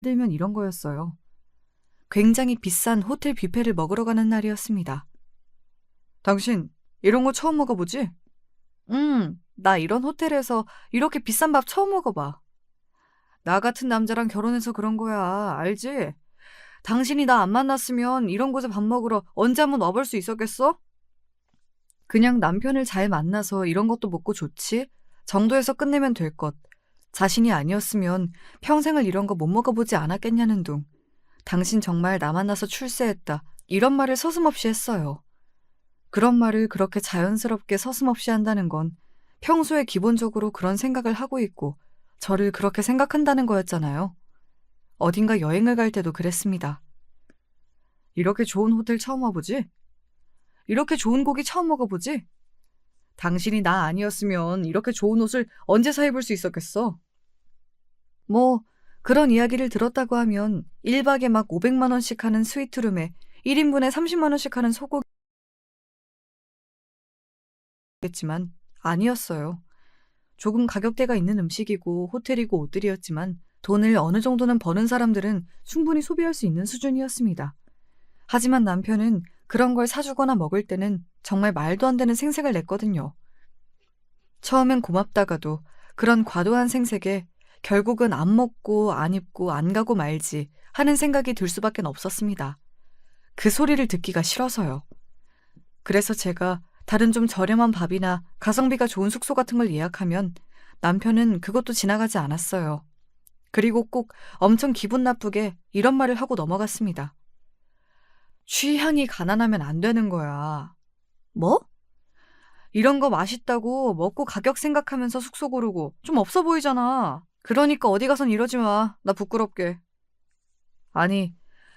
들면 이런 거였어요. 굉장히 비싼 호텔 뷔페를 먹으러 가는 날이었습니다. 당신 이런 거 처음 먹어보지? 나 이런 호텔에서 이렇게 비싼 밥 처음 먹어봐. 나 같은 남자랑 결혼해서 그런 거야. 알지? 당신이 나 안 만났으면 이런 곳에 밥 먹으러 언제 한번 와볼 수 있었겠어? 그냥 남편을 잘 만나서 이런 것도 먹고 좋지? 정도에서 끝내면 될 것. 자신이 아니었으면 평생을 이런 거 못 먹어보지 않았겠냐는 둥. 당신 정말 나 만나서 출세했다. 이런 말을 서슴없이 했어요. 그런 말을 그렇게 자연스럽게 서슴없이 한다는 건 평소에 기본적으로 그런 생각을 하고 있고 저를 그렇게 생각한다는 거였잖아요. 어딘가 여행을 갈 때도 그랬습니다. 이렇게 좋은 호텔 처음 와보지? 이렇게 좋은 고기 처음 먹어보지? 당신이 나 아니었으면 이렇게 좋은 옷을 언제 사 입을 수 있었겠어? 뭐 그런 이야기를 들었다고 하면 1박에 막 500만 원씩 하는 스위트룸에 1인분에 30만 원씩 하는 소고기겠지만 아니었어요. 조금 가격대가 있는 음식이고 호텔이고 옷들이었지만 돈을 어느 정도는 버는 사람들은 충분히 소비할 수 있는 수준이었습니다. 하지만 남편은 그런 걸 사주거나 먹을 때는 정말 말도 안 되는 생색을 냈거든요. 처음엔 고맙다가도 그런 과도한 생색에 결국은 안 먹고 안 입고 안 가고 말지 하는 생각이 들 수밖에 없었습니다. 그 소리를 듣기가 싫어서요. 그래서 제가 다른 좀 저렴한 밥이나 가성비가 좋은 숙소 같은 걸 예약하면 남편은 그것도 지나가지 않았어요. 그리고 꼭 엄청 기분 나쁘게 이런 말을 하고 넘어갔습니다. 취향이 가난하면 안 되는 거야. 뭐? 이런 거 맛있다고 먹고 가격 생각하면서 숙소 고르고 좀 없어 보이잖아. 그러니까 어디 가선 이러지 마. 나 부끄럽게. 아니,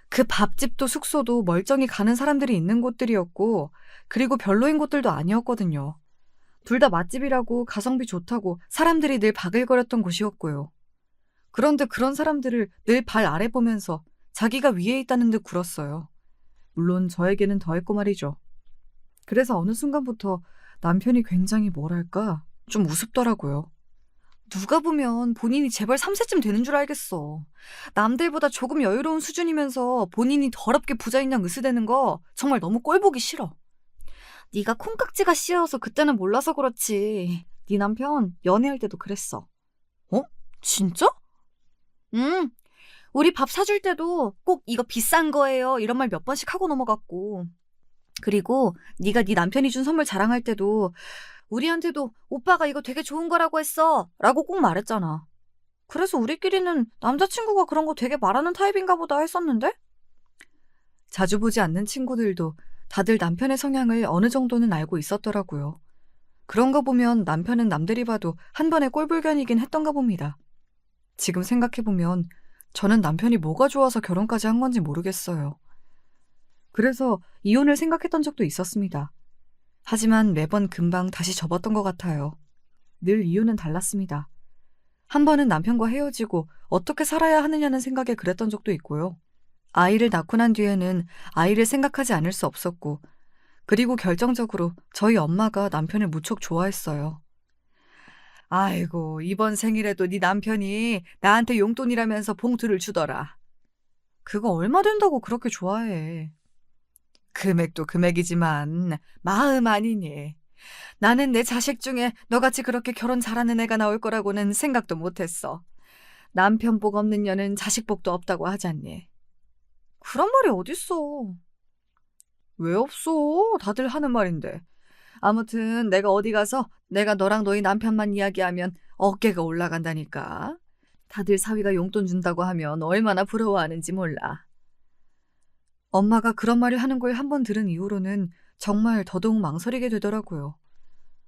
그 밥집도 숙소도 멀쩡히 가는 사람들이 있는 곳들이었고 그리고 별로인 곳들도 아니었거든요. 둘 다 맛집이라고 가성비 좋다고 사람들이 늘 바글거렸던 곳이었고요. 그런데 그런 사람들을 늘 발 아래 보면서 자기가 위에 있다는 듯 굴었어요. 물론 저에게는 더했고 말이죠. 그래서 어느 순간부터 남편이 굉장히 뭐랄까 좀 우습더라고요. 누가 보면 본인이 재벌 3세쯤 되는 줄 알겠어. 남들보다 조금 여유로운 수준이면서 본인이 더럽게 부자인 양 으스대는 거 정말 너무 꼴보기 싫어. 네가 콩깍지가 씌어서 그때는 몰라서 그렇지. 네 남편 연애할 때도 그랬어. 어? 진짜? 응. 우리 밥 사줄 때도 꼭 이거 비싼 거예요 이런 말 몇 번씩 하고 넘어갔고. 그리고 네가 네 남편이 준 선물 자랑할 때도 우리한테도 오빠가 이거 되게 좋은 거라고 했어 라고 꼭 말했잖아. 그래서 우리끼리는 남자친구가 그런 거 되게 말하는 타입인가 보다 했었는데? 자주 보지 않는 친구들도 다들 남편의 성향을 어느 정도는 알고 있었더라고요. 그런 거 보면 남편은 남들이 봐도 한 번의 꼴불견이긴 했던가 봅니다. 지금 생각해보면 저는 남편이 뭐가 좋아서 결혼까지 한 건지 모르겠어요. 그래서 이혼을 생각했던 적도 있었습니다. 하지만 매번 금방 다시 접었던 것 같아요. 늘 이유는 달랐습니다. 한 번은 남편과 헤어지고 어떻게 살아야 하느냐는 생각에 그랬던 적도 있고요. 아이를 낳고 난 뒤에는 아이를 생각하지 않을 수 없었고, 그리고 결정적으로 저희 엄마가 남편을 무척 좋아했어요. 아이고, 이번 생일에도 네 남편이 나한테 용돈이라면서 봉투를 주더라. 그거 얼마 된다고 그렇게 좋아해. 금액도 금액이지만 마음 아니니. 나는 내 자식 중에 너같이 그렇게 결혼 잘하는 애가 나올 거라고는 생각도 못했어. 남편 복 없는 년은 자식 복도 없다고 하잖니. 그런 말이 어딨어. 왜 없어? 다들 하는 말인데. 아무튼 내가 어디 가서 내가 너랑 너희 남편만 이야기하면 어깨가 올라간다니까. 다들 사위가 용돈 준다고 하면 얼마나 부러워하는지 몰라. 엄마가 그런 말을 하는 걸 한 번 들은 이후로는 정말 더더욱 망설이게 되더라고요.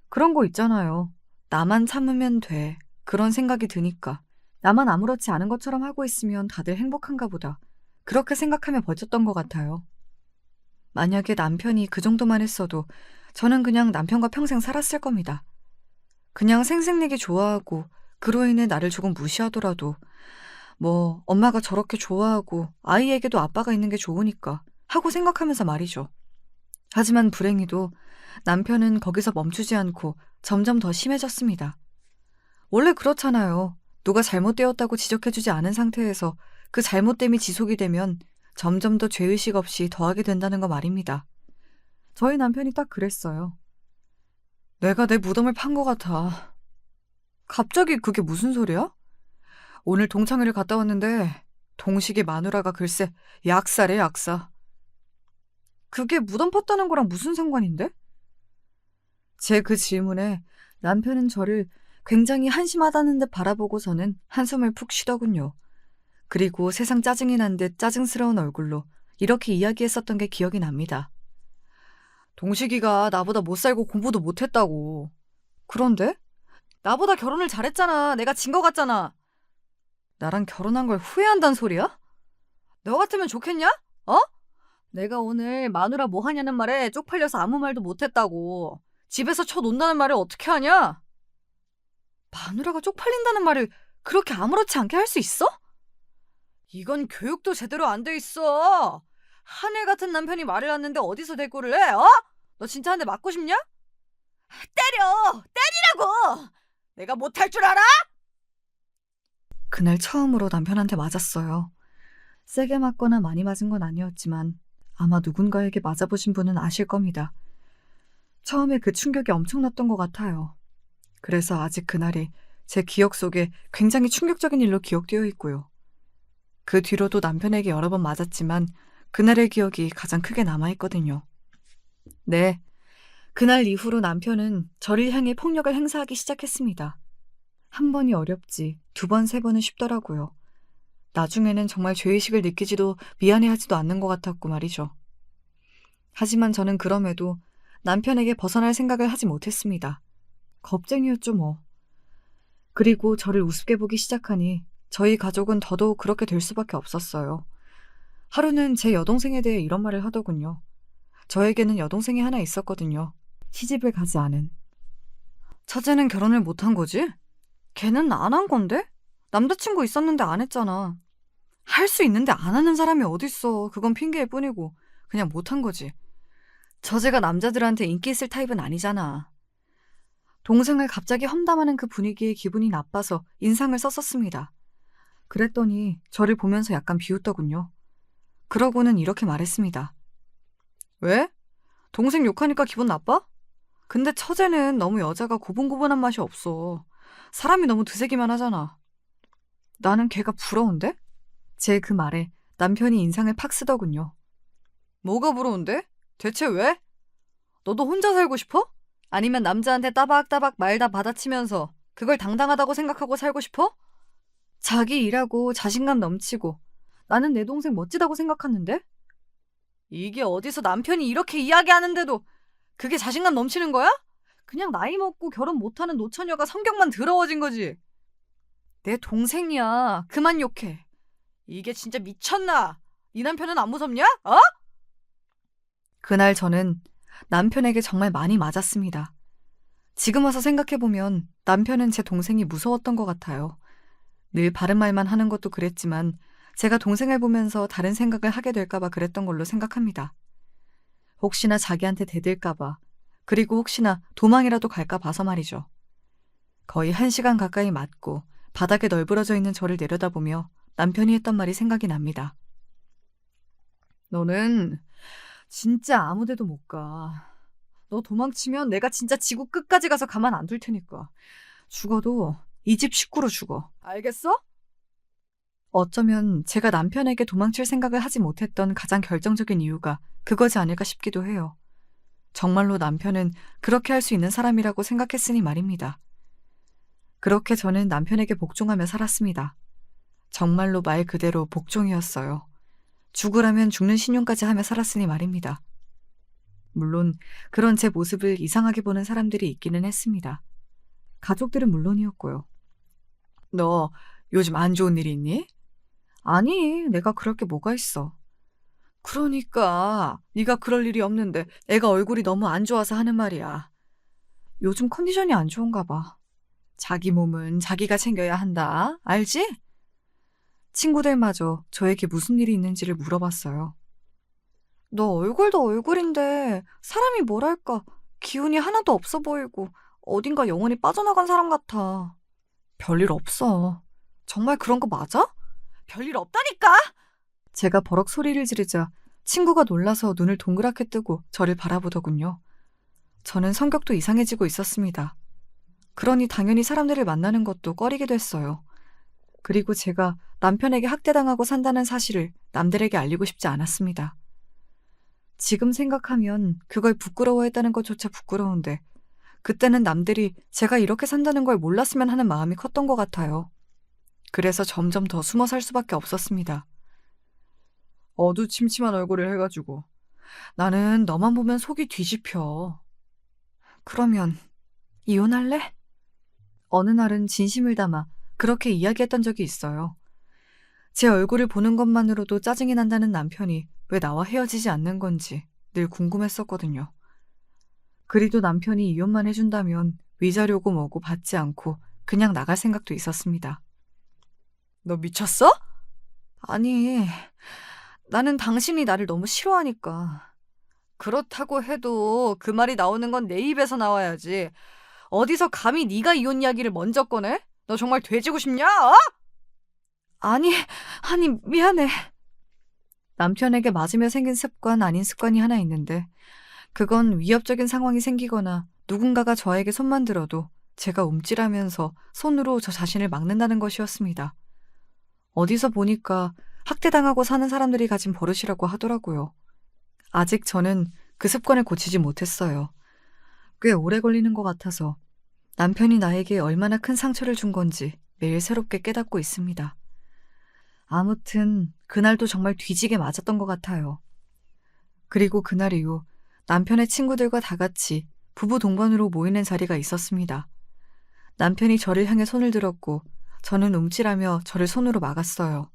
그런 거 있잖아요. 나만 참으면 돼. 그런 생각이 드니까. 나만 아무렇지 않은 것처럼 하고 있으면 다들 행복한가 보다. 그렇게 생각하며 버텼던 것 같아요. 만약에 남편이 그 정도만 했어도 저는 그냥 남편과 평생 살았을 겁니다. 그냥 생색내기 좋아하고 그로 인해 나를 조금 무시하더라도 뭐 엄마가 저렇게 좋아하고 아이에게도 아빠가 있는 게 좋으니까 하고 생각하면서 말이죠. 하지만 불행히도 남편은 거기서 멈추지 않고 점점 더 심해졌습니다. 원래 그렇잖아요. 누가 잘못되었다고 지적해주지 않은 상태에서 그 잘못됨이 지속이 되면 점점 더 죄의식 없이 더하게 된다는 거 말입니다. 저희 남편이 딱 그랬어요. 내가 내 무덤을 판 것 같아. 갑자기 그게 무슨 소리야? 오늘 동창회를 갔다 왔는데 동식이 마누라가 글쎄 약사래 약사. 그게 무덤 팠다는 거랑 무슨 상관인데? 제 그 질문에 남편은 저를 굉장히 한심하다는 듯 바라보고서는 한숨을 푹 쉬더군요. 그리고 세상 짜증이 난 듯 짜증스러운 얼굴로 이렇게 이야기했었던 게 기억이 납니다. 동식이가 나보다 못 살고 공부도 못했다고. 그런데? 나보다 결혼을 잘했잖아. 내가 진 거 같잖아. 나랑 결혼한 걸 후회한단 소리야? 너 같으면 좋겠냐? 어? 내가 오늘 마누라 뭐 하냐는 말에 쪽팔려서 아무 말도 못했다고. 집에서 쳐논다는 말을 어떻게 하냐? 마누라가 쪽팔린다는 말을 그렇게 아무렇지 않게 할 수 있어? 이건 교육도 제대로 안 돼 있어. 하늘 같은 남편이 말을 하는데 어디서 대꾸를 해? 어? 너 진짜 한 대 맞고 싶냐? 때려! 때리라고! 내가 못할 줄 알아? 그날 처음으로 남편한테 맞았어요. 세게 맞거나 많이 맞은 건 아니었지만 아마 누군가에게 맞아보신 분은 아실 겁니다. 처음에 그 충격이 엄청났던 것 같아요. 그래서 아직 그날이 제 기억 속에 굉장히 충격적인 일로 기억되어 있고요. 그 뒤로도 남편에게 여러 번 맞았지만 그날의 기억이 가장 크게 남아있거든요. 네, 그날 이후로 남편은 저를 향해 폭력을 행사하기 시작했습니다. 한 번이 어렵지, 두 번, 세 번은 쉽더라고요. 나중에는 정말 죄의식을 느끼지도 미안해하지도 않는 것 같았고 말이죠. 하지만 저는 그럼에도 남편에게 벗어날 생각을 하지 못했습니다. 겁쟁이였죠 뭐. 그리고 저를 우습게 보기 시작하니 저희 가족은 더더욱 그렇게 될 수밖에 없었어요. 하루는 제 여동생에 대해 이런 말을 하더군요. 저에게는 여동생이 하나 있었거든요. 시집을 가지 않은. 첫째는 결혼을 못한 거지? 걔는 안 한 건데? 남자친구 있었는데 안 했잖아. 할 수 있는데 안 하는 사람이 어딨어. 그건 핑계일 뿐이고 그냥 못한 거지. 처제가 남자들한테 인기 있을 타입은 아니잖아. 동생을 갑자기 험담하는 그 분위기에 기분이 나빠서 인상을 썼었습니다. 그랬더니 저를 보면서 약간 비웃더군요. 그러고는 이렇게 말했습니다. 왜? 동생 욕하니까 기분 나빠? 근데 처제는 너무 여자가 고분고분한 맛이 없어. 사람이 너무 드세기만 하잖아. 나는 걔가 부러운데? 제 그 말에 남편이 인상을 팍 쓰더군요. 뭐가 부러운데? 대체 왜? 너도 혼자 살고 싶어? 아니면 남자한테 따박따박 말 다 받아치면서 그걸 당당하다고 생각하고 살고 싶어? 자기 일하고 자신감 넘치고 나는 내 동생 멋지다고 생각하는데? 이게 어디서 남편이 이렇게 이야기하는데도 그게 자신감 넘치는 거야? 그냥 나이 먹고 결혼 못하는 노처녀가 성격만 더러워진 거지. 내 동생이야. 그만 욕해. 이게 진짜 미쳤나? 네 남편은 안 무섭냐? 어? 그날 저는 남편에게 정말 많이 맞았습니다. 지금 와서 생각해보면 남편은 제 동생이 무서웠던 것 같아요. 늘 바른 말만 하는 것도 그랬지만 제가 동생을 보면서 다른 생각을 하게 될까봐 그랬던 걸로 생각합니다. 혹시나 자기한테 대들까봐, 그리고 혹시나 도망이라도 갈까 봐서 말이죠. 거의 1시간 가까이 맞고 바닥에 널브러져 있는 저를 내려다보며 남편이 했던 말이 생각이 납니다. 너는 진짜 아무 데도 못 가. 너 도망치면 내가 진짜 지구 끝까지 가서 가만 안 둘 테니까. 죽어도 이 집 식구로 죽어. 알겠어? 어쩌면 제가 남편에게 도망칠 생각을 하지 못했던 가장 결정적인 이유가 그거지 않을까 싶기도 해요. 정말로 남편은 그렇게 할 수 있는 사람이라고 생각했으니 말입니다. 그렇게 저는 남편에게 복종하며 살았습니다. 정말로 말 그대로 복종이었어요. 죽으라면 죽는 신용까지 하며 살았으니 말입니다. 물론 그런 제 모습을 이상하게 보는 사람들이 있기는 했습니다. 가족들은 물론이었고요. 너 요즘 안 좋은 일 있니? 아니, 내가 그럴 게 뭐가 있어. 그러니까 네가 그럴 일이 없는데 애가 얼굴이 너무 안 좋아서 하는 말이야. 요즘 컨디션이 안 좋은가 봐. 자기 몸은 자기가 챙겨야 한다. 알지? 친구들마저 저에게 무슨 일이 있는지를 물어봤어요. 너 얼굴도 얼굴인데 사람이 뭐랄까 기운이 하나도 없어 보이고 어딘가 영혼이 빠져나간 사람 같아. 별일 없어. 정말 그런 거 맞아? 별일 없다니까! 제가 버럭 소리를 지르자 친구가 놀라서 눈을 동그랗게 뜨고 저를 바라보더군요. 저는 성격도 이상해지고 있었습니다. 그러니 당연히 사람들을 만나는 것도 꺼리게 됐어요. 그리고 제가 남편에게 학대당하고 산다는 사실을 남들에게 알리고 싶지 않았습니다. 지금 생각하면 그걸 부끄러워했다는 것조차 부끄러운데 그때는 남들이 제가 이렇게 산다는 걸 몰랐으면 하는 마음이 컸던 것 같아요. 그래서 점점 더 숨어 살 수밖에 없었습니다. 어두침침한 얼굴을 해가지고 나는 너만 보면 속이 뒤집혀. 그러면 이혼할래? 어느 날은 진심을 담아 그렇게 이야기했던 적이 있어요. 제 얼굴을 보는 것만으로도 짜증이 난다는 남편이 왜 나와 헤어지지 않는 건지 늘 궁금했었거든요. 그리도 남편이 이혼만 해준다면 위자료고 뭐고 받지 않고 그냥 나갈 생각도 있었습니다. 너 미쳤어? 아니, 나는 당신이 나를 너무 싫어하니까. 그렇다고 해도 그 말이 나오는 건 내 입에서 나와야지. 어디서 감히 네가 이혼 이야기를 먼저 꺼내? 너 정말 돼지고 싶냐? 어? 아니, 미안해. 남편에게 맞으며 생긴 습관 아닌 습관이 하나 있는데 그건 위협적인 상황이 생기거나 누군가가 저에게 손만 들어도 제가 움찔하면서 손으로 저 자신을 막는다는 것이었습니다. 어디서 보니까 학대당하고 사는 사람들이 가진 버릇이라고 하더라고요. 아직 저는 그 습관을 고치지 못했어요. 꽤 오래 걸리는 것 같아서 남편이 나에게 얼마나 큰 상처를 준 건지 매일 새롭게 깨닫고 있습니다. 아무튼 그날도 정말 뒤지게 맞았던 것 같아요. 그리고 그날 이후 남편의 친구들과 다 같이 부부 동반으로 모이는 자리가 있었습니다. 남편이 저를 향해 손을 들었고 저는 움찔하며 저를 손으로 막았어요.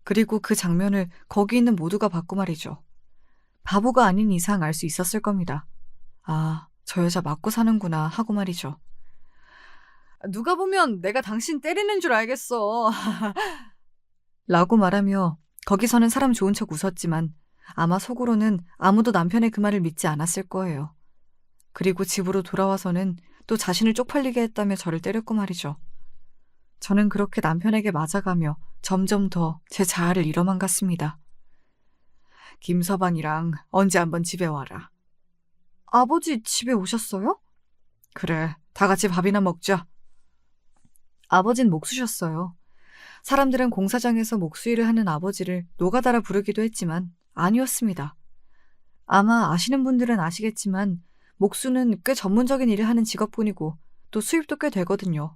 그리고 그 장면을 거기 있는 모두가 봤고 말이죠. 바보가 아닌 이상 알 수 있었을 겁니다. 아, 저 여자 맞고 사는구나 하고 말이죠. 누가 보면 내가 당신 때리는 줄 알겠어. 라고 말하며 거기서는 사람 좋은 척 웃었지만 아마 속으로는 아무도 남편의 그 말을 믿지 않았을 거예요. 그리고 집으로 돌아와서는 또 자신을 쪽팔리게 했다며 저를 때렸고 말이죠. 저는 그렇게 남편에게 맞아가며 점점 더 제 자아를 잃어만 갔습니다. 김서방이랑 언제 한번 집에 와라. 아버지 집에 오셨어요? 그래, 다 같이 밥이나 먹자. 아버진 목수셨어요. 사람들은 공사장에서 목수일을 하는 아버지를 노가다라 부르기도 했지만 아니었습니다. 아마 아시는 분들은 아시겠지만 목수는 꽤 전문적인 일을 하는 직업뿐이고 또 수입도 꽤 되거든요.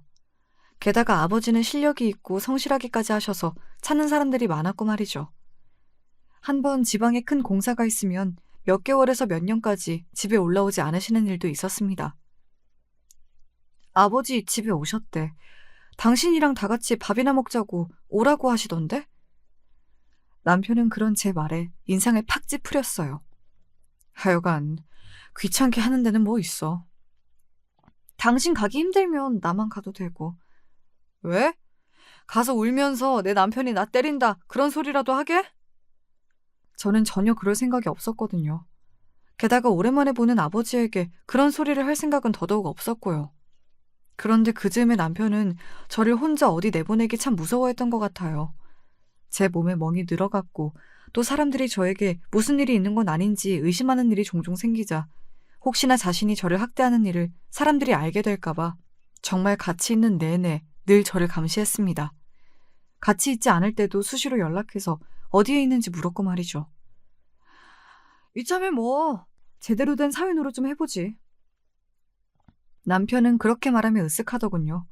게다가 아버지는 실력이 있고 성실하기까지 하셔서 찾는 사람들이 많았고 말이죠. 한번 지방에 큰 공사가 있으면 몇 개월에서 몇 년까지 집에 올라오지 않으시는 일도 있었습니다. 아버지 집에 오셨대. 당신이랑 다 같이 밥이나 먹자고 오라고 하시던데? 남편은 그런 제 말에 인상을 팍 찌푸렸어요. 하여간 귀찮게 하는 데는 뭐 있어. 당신 가기 힘들면 나만 가도 되고. 왜? 가서 울면서 내 남편이 나 때린다 그런 소리라도 하게? 저는 전혀 그럴 생각이 없었거든요. 게다가 오랜만에 보는 아버지에게 그런 소리를 할 생각은 더더욱 없었고요. 그런데 그 즈음에 남편은 저를 혼자 어디 내보내기 참 무서워했던 것 같아요. 제 몸에 멍이 늘어갔고 또 사람들이 저에게 무슨 일이 있는 건 아닌지 의심하는 일이 종종 생기자 혹시나 자신이 저를 학대하는 일을 사람들이 알게 될까봐 정말 같이 있는 내내 늘 저를 감시했습니다. 같이 있지 않을 때도 수시로 연락해서 어디에 있는지 물었고 말이죠. 이참에 뭐 제대로 된 사회노릇 좀 해보지. 남편은 그렇게 말하며 으쓱하더군요.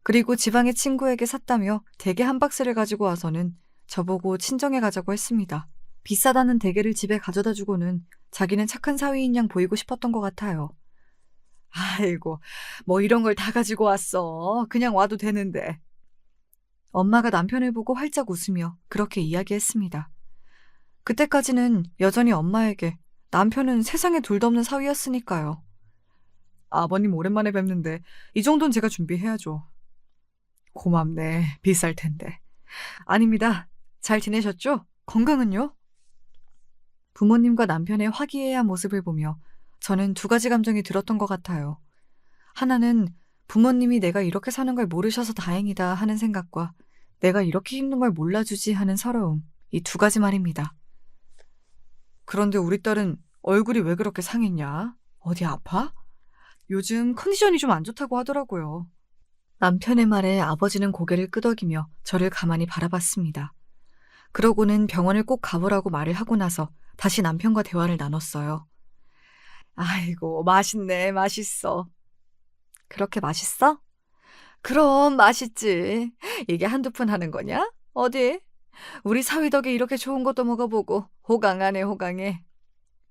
그리고 지방의 친구에게 샀다며 대게 한 박스를 가지고 와서는 저보고 친정에 가자고 했습니다. 비싸다는 대게를 집에 가져다 주고는 자기는 착한 사위인 양 보이고 싶었던 것 같아요. 아이고, 뭐 이런 걸 다 가지고 왔어. 그냥 와도 되는데. 엄마가 남편을 보고 활짝 웃으며 그렇게 이야기했습니다. 그때까지는 여전히 엄마에게 남편은 세상에 둘도 없는 사위였으니까요. 아버님 오랜만에 뵙는데 이 정도는 제가 준비해야죠. 고맙네. 비쌀 텐데. 아닙니다. 잘 지내셨죠? 건강은요? 부모님과 남편의 화기애애한 모습을 보며 저는 두 가지 감정이 들었던 것 같아요. 하나는 부모님이 내가 이렇게 사는 걸 모르셔서 다행이다 하는 생각과 내가 이렇게 힘든 걸 몰라주지 하는 서러움, 이 두 가지 말입니다. 그런데 우리 딸은 얼굴이 왜 그렇게 상했냐? 어디 아파? 요즘 컨디션이 좀 안 좋다고 하더라고요. 남편의 말에 아버지는 고개를 끄덕이며 저를 가만히 바라봤습니다. 그러고는 병원을 꼭 가보라고 말을 하고 나서 다시 남편과 대화를 나눴어요. 아이고, 맛있네, 맛있어. 그렇게 맛있어? 그럼 맛있지. 이게 한두 푼 하는 거냐? 어디? 우리 사위 덕에 이렇게 좋은 것도 먹어보고 호강하네, 호강해.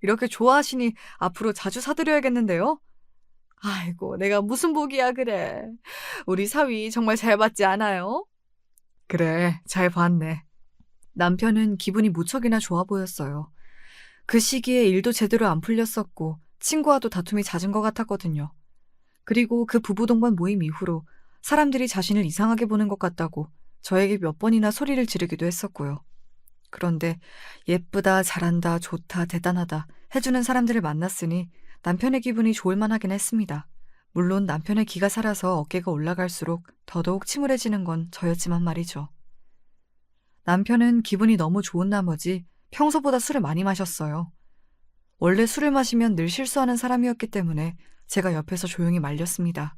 이렇게 좋아하시니 앞으로 자주 사드려야겠는데요? 아이고, 내가 무슨 복이야, 그래. 우리 사위 정말 잘 봤지 않아요? 그래, 잘 봤네. 남편은 기분이 무척이나 좋아 보였어요. 그 시기에 일도 제대로 안 풀렸었고 친구와도 다툼이 잦은 것 같았거든요. 그리고 그 부부 동반 모임 이후로 사람들이 자신을 이상하게 보는 것 같다고 저에게 몇 번이나 소리를 지르기도 했었고요. 그런데 예쁘다, 잘한다, 좋다, 대단하다 해주는 사람들을 만났으니 남편의 기분이 좋을 만하긴 했습니다. 물론 남편의 기가 살아서 어깨가 올라갈수록 더더욱 침울해지는 건 저였지만 말이죠. 남편은 기분이 너무 좋은 나머지 평소보다 술을 많이 마셨어요. 원래 술을 마시면 늘 실수하는 사람이었기 때문에 제가 옆에서 조용히 말렸습니다.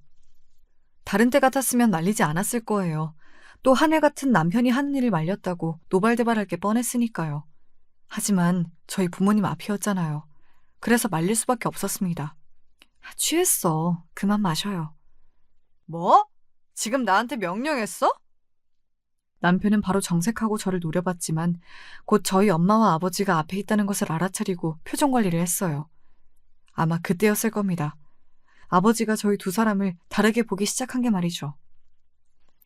다른 때 같았으면 말리지 않았을 거예요. 또 하늘 같은 남편이 하는 일을 말렸다고 노발대발할 게 뻔했으니까요. 하지만 저희 부모님 앞이었잖아요. 그래서 말릴 수밖에 없었습니다. 취했어. 그만 마셔요. 뭐? 지금 나한테 명령했어? 남편은 바로 정색하고 저를 노려봤지만 곧 저희 엄마와 아버지가 앞에 있다는 것을 알아차리고 표정 관리를 했어요. 아마 그때였을 겁니다. 아버지가 저희 두 사람을 다르게 보기 시작한 게 말이죠.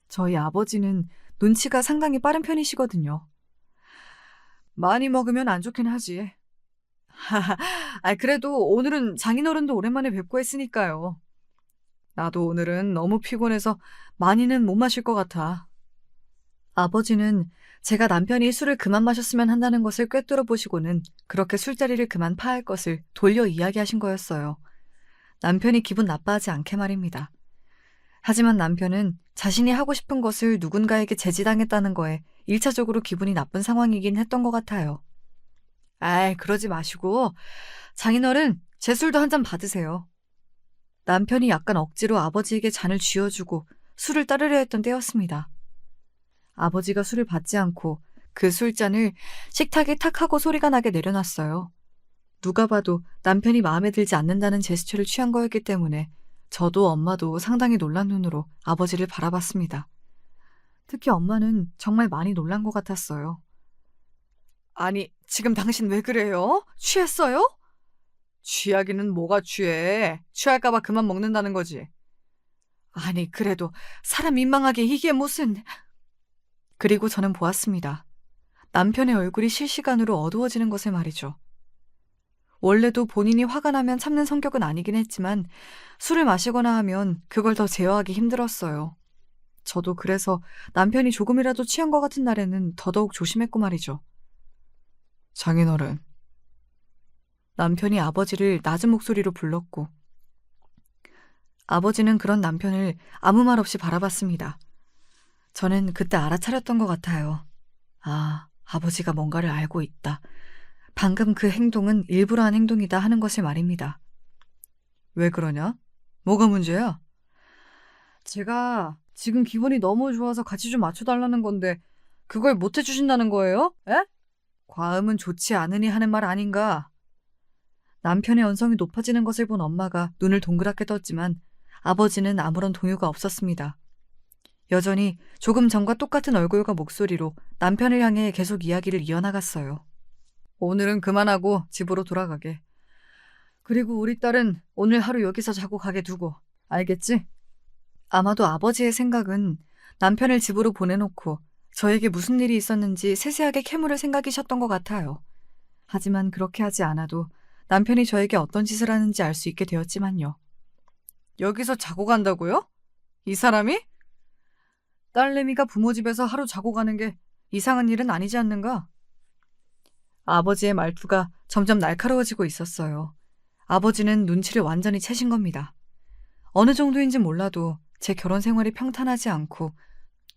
저희 아버지는 눈치가 상당히 빠른 편이시거든요. 많이 먹으면 안 좋긴 하지. 그래도 오늘은 장인어른도 오랜만에 뵙고 했으니까요. 나도 오늘은 너무 피곤해서 많이는 못 마실 것 같아. 아버지는 제가 남편이 술을 그만 마셨으면 한다는 것을 꿰뚫어 보시고는 그렇게 술자리를 그만 파할 것을 돌려 이야기하신 거였어요. 남편이 기분 나빠하지 않게 말입니다. 하지만 남편은 자신이 하고 싶은 것을 누군가에게 제지당했다는 거에 1차적으로 기분이 나쁜 상황이긴 했던 것 같아요. 그러지 마시고 장인어른 제 술도 한 잔 받으세요. 남편이 약간 억지로 아버지에게 잔을 쥐어주고 술을 따르려 했던 때였습니다. 아버지가 술을 받지 않고 그 술잔을 식탁에 탁 하고 소리가 나게 내려놨어요. 누가 봐도 남편이 마음에 들지 않는다는 제스처를 취한 거였기 때문에 저도 엄마도 상당히 놀란 눈으로 아버지를 바라봤습니다. 특히 엄마는 정말 많이 놀란 것 같았어요. 아니, 지금 당신 왜 그래요? 취했어요? 취하기는 뭐가 취해? 취할까봐 그만 먹는다는 거지. 아니, 그래도 사람 민망하게 이게 무슨... 그리고 저는 보았습니다. 남편의 얼굴이 실시간으로 어두워지는 것을 말이죠. 원래도 본인이 화가 나면 참는 성격은 아니긴 했지만 술을 마시거나 하면 그걸 더 제어하기 힘들었어요. 저도 그래서 남편이 조금이라도 취한 것 같은 날에는 더더욱 조심했고 말이죠. 장인어른. 남편이 아버지를 낮은 목소리로 불렀고 아버지는 그런 남편을 아무 말 없이 바라봤습니다. 저는 그때 알아차렸던 것 같아요. 아버지가 뭔가를 알고 있다. 방금 그 행동은 일부러 한 행동이다 하는 것을 말입니다. 왜 그러냐? 뭐가 문제야? 제가 지금 기분이 너무 좋아서 같이 좀 맞춰달라는 건데 그걸 못 해주신다는 거예요? 에? 과음은 좋지 않으니 하는 말 아닌가? 남편의 언성이 높아지는 것을 본 엄마가 눈을 동그랗게 떴지만 아버지는 아무런 동요가 없었습니다. 여전히 조금 전과 똑같은 얼굴과 목소리로 남편을 향해 계속 이야기를 이어나갔어요. 오늘은 그만하고 집으로 돌아가게. 그리고 우리 딸은 오늘 하루 여기서 자고 가게 두고. 알겠지? 아마도 아버지의 생각은 남편을 집으로 보내놓고 저에게 무슨 일이 있었는지 세세하게 캐물을 생각이셨던 것 같아요. 하지만 그렇게 하지 않아도 남편이 저에게 어떤 짓을 하는지 알 수 있게 되었지만요. 여기서 자고 간다고요? 이 사람이? 딸내미가 부모 집에서 하루 자고 가는 게 이상한 일은 아니지 않는가? 아버지의 말투가 점점 날카로워지고 있었어요. 아버지는 눈치를 완전히 채신 겁니다. 어느 정도인지 몰라도 제 결혼 생활이 평탄하지 않고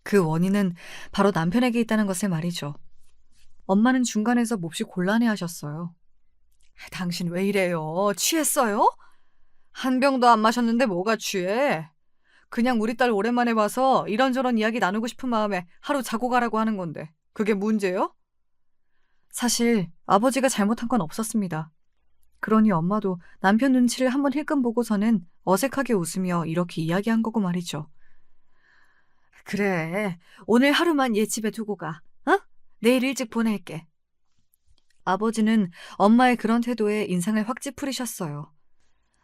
그 원인은 바로 남편에게 있다는 것을 말이죠. 엄마는 중간에서 몹시 곤란해하셨어요. 당신 왜 이래요? 취했어요? 한 병도 안 마셨는데 뭐가 취해? 그냥 우리 딸 오랜만에 봐서 이런저런 이야기 나누고 싶은 마음에 하루 자고 가라고 하는 건데 그게 문제요? 사실 아버지가 잘못한 건 없었습니다. 그러니 엄마도 남편 눈치를 한번 힐끔 보고서는 어색하게 웃으며 이렇게 이야기한 거고 말이죠. 그래, 오늘 하루만 얘 집에 두고 가. 어? 내일 일찍 보낼게. 아버지는 엄마의 그런 태도에 인상을 확 찌푸리셨어요.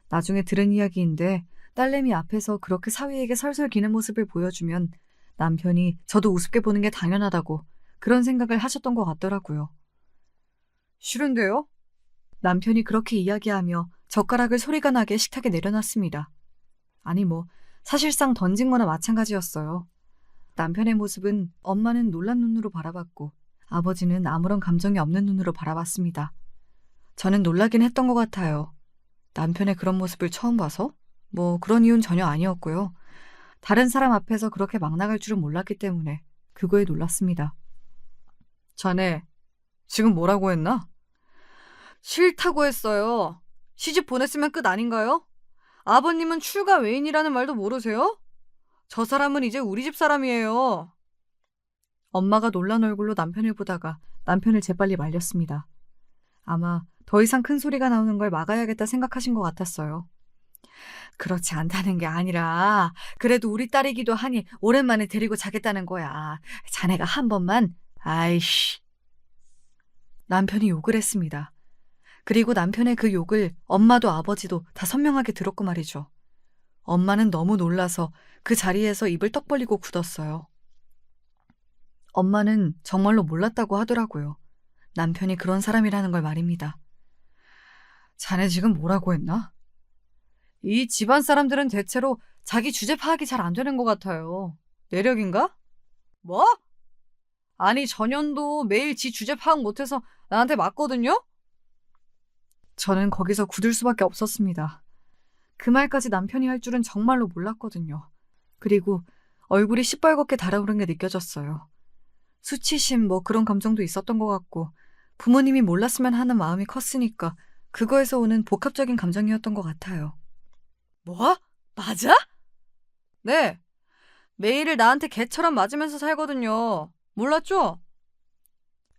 나중에 들은 이야기인데 딸내미 앞에서 그렇게 사위에게 설설 기는 모습을 보여주면 남편이 저도 우습게 보는 게 당연하다고 그런 생각을 하셨던 것 같더라고요. 싫은데요? 남편이 그렇게 이야기하며 젓가락을 소리가 나게 식탁에 내려놨습니다. 아니 사실상 던진 거나 마찬가지였어요. 남편의 모습은 엄마는 놀란 눈으로 바라봤고 아버지는 아무런 감정이 없는 눈으로 바라봤습니다. 저는 놀라긴 했던 것 같아요. 남편의 그런 모습을 처음 봐서? 그런 이유는 전혀 아니었고요. 다른 사람 앞에서 그렇게 막 나갈 줄은 몰랐기 때문에 그거에 놀랐습니다. 자네, 지금 뭐라고 했나? 싫다고 했어요. 시집 보냈으면 끝 아닌가요? 아버님은 출가 외인이라는 말도 모르세요? 저 사람은 이제 우리 집 사람이에요. 엄마가 놀란 얼굴로 남편을 보다가 남편을 재빨리 말렸습니다. 아마 더 이상 큰 소리가 나오는 걸 막아야겠다 생각하신 것 같았어요. 그렇지 않다는 게 아니라 그래도 우리 딸이기도 하니 오랜만에 데리고 자겠다는 거야. 자네가 한 번만. 아이씨. 남편이 욕을 했습니다. 그리고 남편의 그 욕을 엄마도 아버지도 다 선명하게 들었고 말이죠. 엄마는 너무 놀라서 그 자리에서 입을 떡 벌리고 굳었어요. 엄마는 정말로 몰랐다고 하더라고요. 남편이 그런 사람이라는 걸 말입니다. 자네 지금 뭐라고 했나? 이 집안 사람들은 대체로 자기 주제 파악이 잘 안 되는 것 같아요. 내력인가? 뭐? 아니 전현도 매일 지 주제 파악 못해서 나한테 맞거든요? 저는 거기서 굳을 수밖에 없었습니다. 그 말까지 남편이 할 줄은 정말로 몰랐거든요. 그리고 얼굴이 시뻘겋게 달아오른 게 느껴졌어요. 수치심 그런 감정도 있었던 것 같고 부모님이 몰랐으면 하는 마음이 컸으니까 그거에서 오는 복합적인 감정이었던 것 같아요. 뭐? 맞아? 네. 매일을 나한테 개처럼 맞으면서 살거든요. 몰랐죠?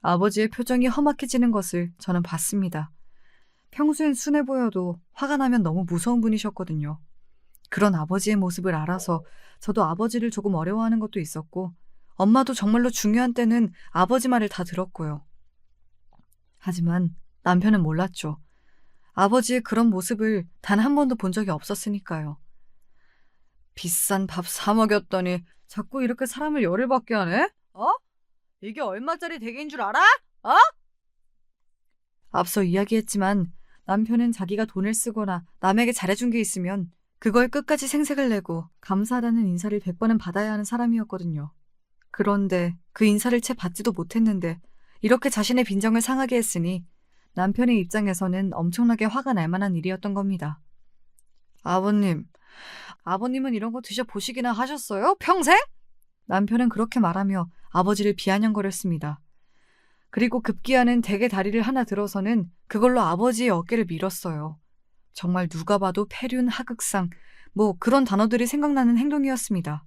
아버지의 표정이 험악해지는 것을 저는 봤습니다. 평소엔 순해 보여도 화가 나면 너무 무서운 분이셨거든요. 그런 아버지의 모습을 알아서 저도 아버지를 조금 어려워하는 것도 있었고 엄마도 정말로 중요한 때는 아버지 말을 다 들었고요. 하지만 남편은 몰랐죠. 아버지의 그런 모습을 단 한 번도 본 적이 없었으니까요. 비싼 밥 사 먹였더니 자꾸 이렇게 사람을 열을 받게 하네? 이게 얼마짜리 댁인 줄 알아? 앞서 이야기했지만 남편은 자기가 돈을 쓰거나 남에게 잘해준 게 있으면 그걸 끝까지 생색을 내고 감사하다는 인사를 100번은 받아야 하는 사람이었거든요. 그런데 그 인사를 채 받지도 못했는데 이렇게 자신의 빈정을 상하게 했으니 남편의 입장에서는 엄청나게 화가 날 만한 일이었던 겁니다. 아버님은 이런 거 드셔보시기나 하셨어요? 평생? 남편은 그렇게 말하며 아버지를 비아냥거렸습니다. 그리고 급기야는 댁의 다리를 하나 들어서는 그걸로 아버지의 어깨를 밀었어요. 정말 누가 봐도 폐륜, 하극상, 그런 단어들이 생각나는 행동이었습니다.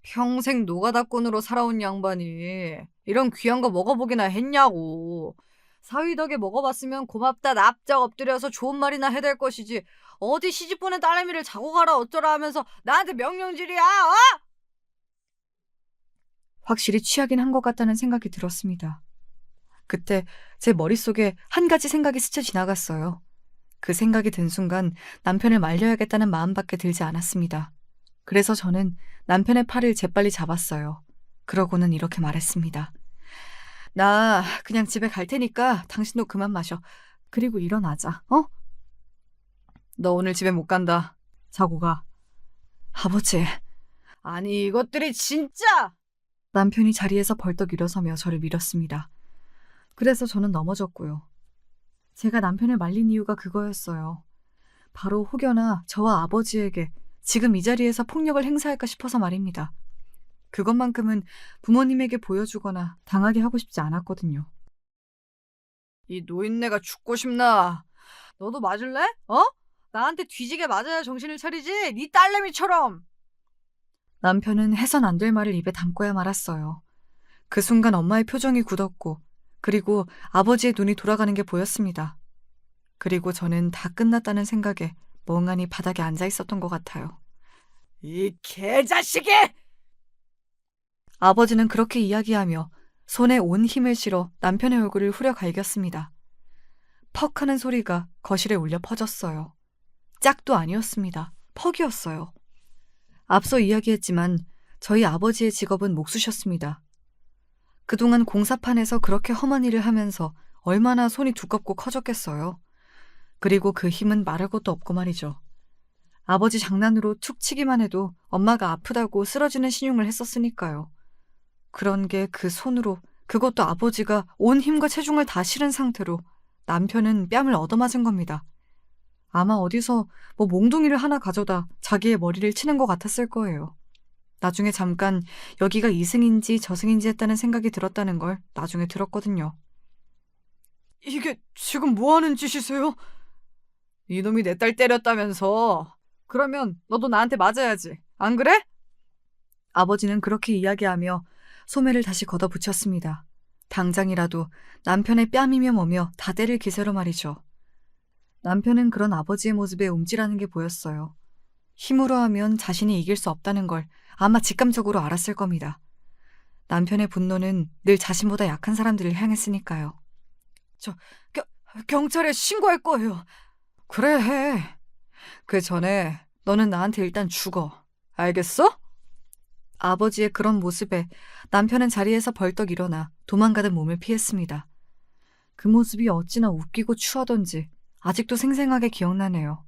평생 노가다꾼으로 살아온 양반이 이런 귀한 거 먹어보기나 했냐고. 사위 덕에 먹어봤으면 고맙다 납작 엎드려서 좋은 말이나 해댈 것이지 어디 시집 보낸 딸내미를 자고 가라 어쩌라 하면서 나한테 명령질이야. 확실히 취하긴 한 것 같다는 생각이 들었습니다. 그때 제 머릿속에 한 가지 생각이 스쳐 지나갔어요. 그 생각이 든 순간 남편을 말려야겠다는 마음밖에 들지 않았습니다. 그래서 저는 남편의 팔을 재빨리 잡았어요. 그러고는 이렇게 말했습니다. 나 그냥 집에 갈 테니까 당신도 그만 마셔. 그리고 일어나자. 너 오늘 집에 못 간다. 자고 가. 아버지. 아니 이것들이 진짜! 남편이 자리에서 벌떡 일어서며 저를 밀었습니다. 그래서 저는 넘어졌고요. 제가 남편을 말린 이유가 그거였어요. 바로 혹여나 저와 아버지에게 지금 이 자리에서 폭력을 행사할까 싶어서 말입니다. 그것만큼은 부모님에게 보여주거나 당하게 하고 싶지 않았거든요. 이 노인네가 죽고 싶나? 너도 맞을래? 나한테 뒤지게 맞아야 정신을 차리지? 네 딸내미처럼! 남편은 해선 안 될 말을 입에 담고야 말았어요. 그 순간 엄마의 표정이 굳었고, 그리고 아버지의 눈이 돌아가는 게 보였습니다. 그리고 저는 다 끝났다는 생각에 멍하니 바닥에 앉아 있었던 것 같아요. 이 개자식이! 아버지는 그렇게 이야기하며 손에 온 힘을 실어 남편의 얼굴을 후려 갈겼습니다. 퍽 하는 소리가 거실에 울려 퍼졌어요. 짝도 아니었습니다. 퍽이었어요. 앞서 이야기했지만 저희 아버지의 직업은 목수셨습니다. 그동안 공사판에서 그렇게 험한 일을 하면서 얼마나 손이 두껍고 커졌겠어요. 그리고 그 힘은 말할 것도 없고 말이죠. 아버지 장난으로 툭 치기만 해도 엄마가 아프다고 쓰러지는 신용을 했었으니까요. 그런 게 그 손으로, 그것도 아버지가 온 힘과 체중을 다 실은 상태로 남편은 뺨을 얻어맞은 겁니다. 아마 어디서 몽둥이를 하나 가져다 자기의 머리를 치는 것 같았을 거예요. 나중에 잠깐 여기가 이승인지 저승인지 했다는 생각이 들었다는 걸 나중에 들었거든요. 이게 지금 뭐 하는 짓이세요? 이놈이 내 딸 때렸다면서. 그러면 너도 나한테 맞아야지. 안 그래? 아버지는 그렇게 이야기하며 소매를 다시 걷어붙였습니다. 당장이라도 남편의 뺨이며 뭐며 다 때릴 기세로 말이죠. 남편은 그런 아버지의 모습에 움찔하는 게 보였어요. 힘으로 하면 자신이 이길 수 없다는 걸 아마 직감적으로 알았을 겁니다. 남편의 분노는 늘 자신보다 약한 사람들을 향했으니까요. 경찰에 신고할 거예요. 그래, 해. 그 전에 너는 나한테 일단 죽어. 알겠어? 아버지의 그런 모습에 남편은 자리에서 벌떡 일어나 도망가던 몸을 피했습니다. 그 모습이 어찌나 웃기고 추하던지 아직도 생생하게 기억나네요.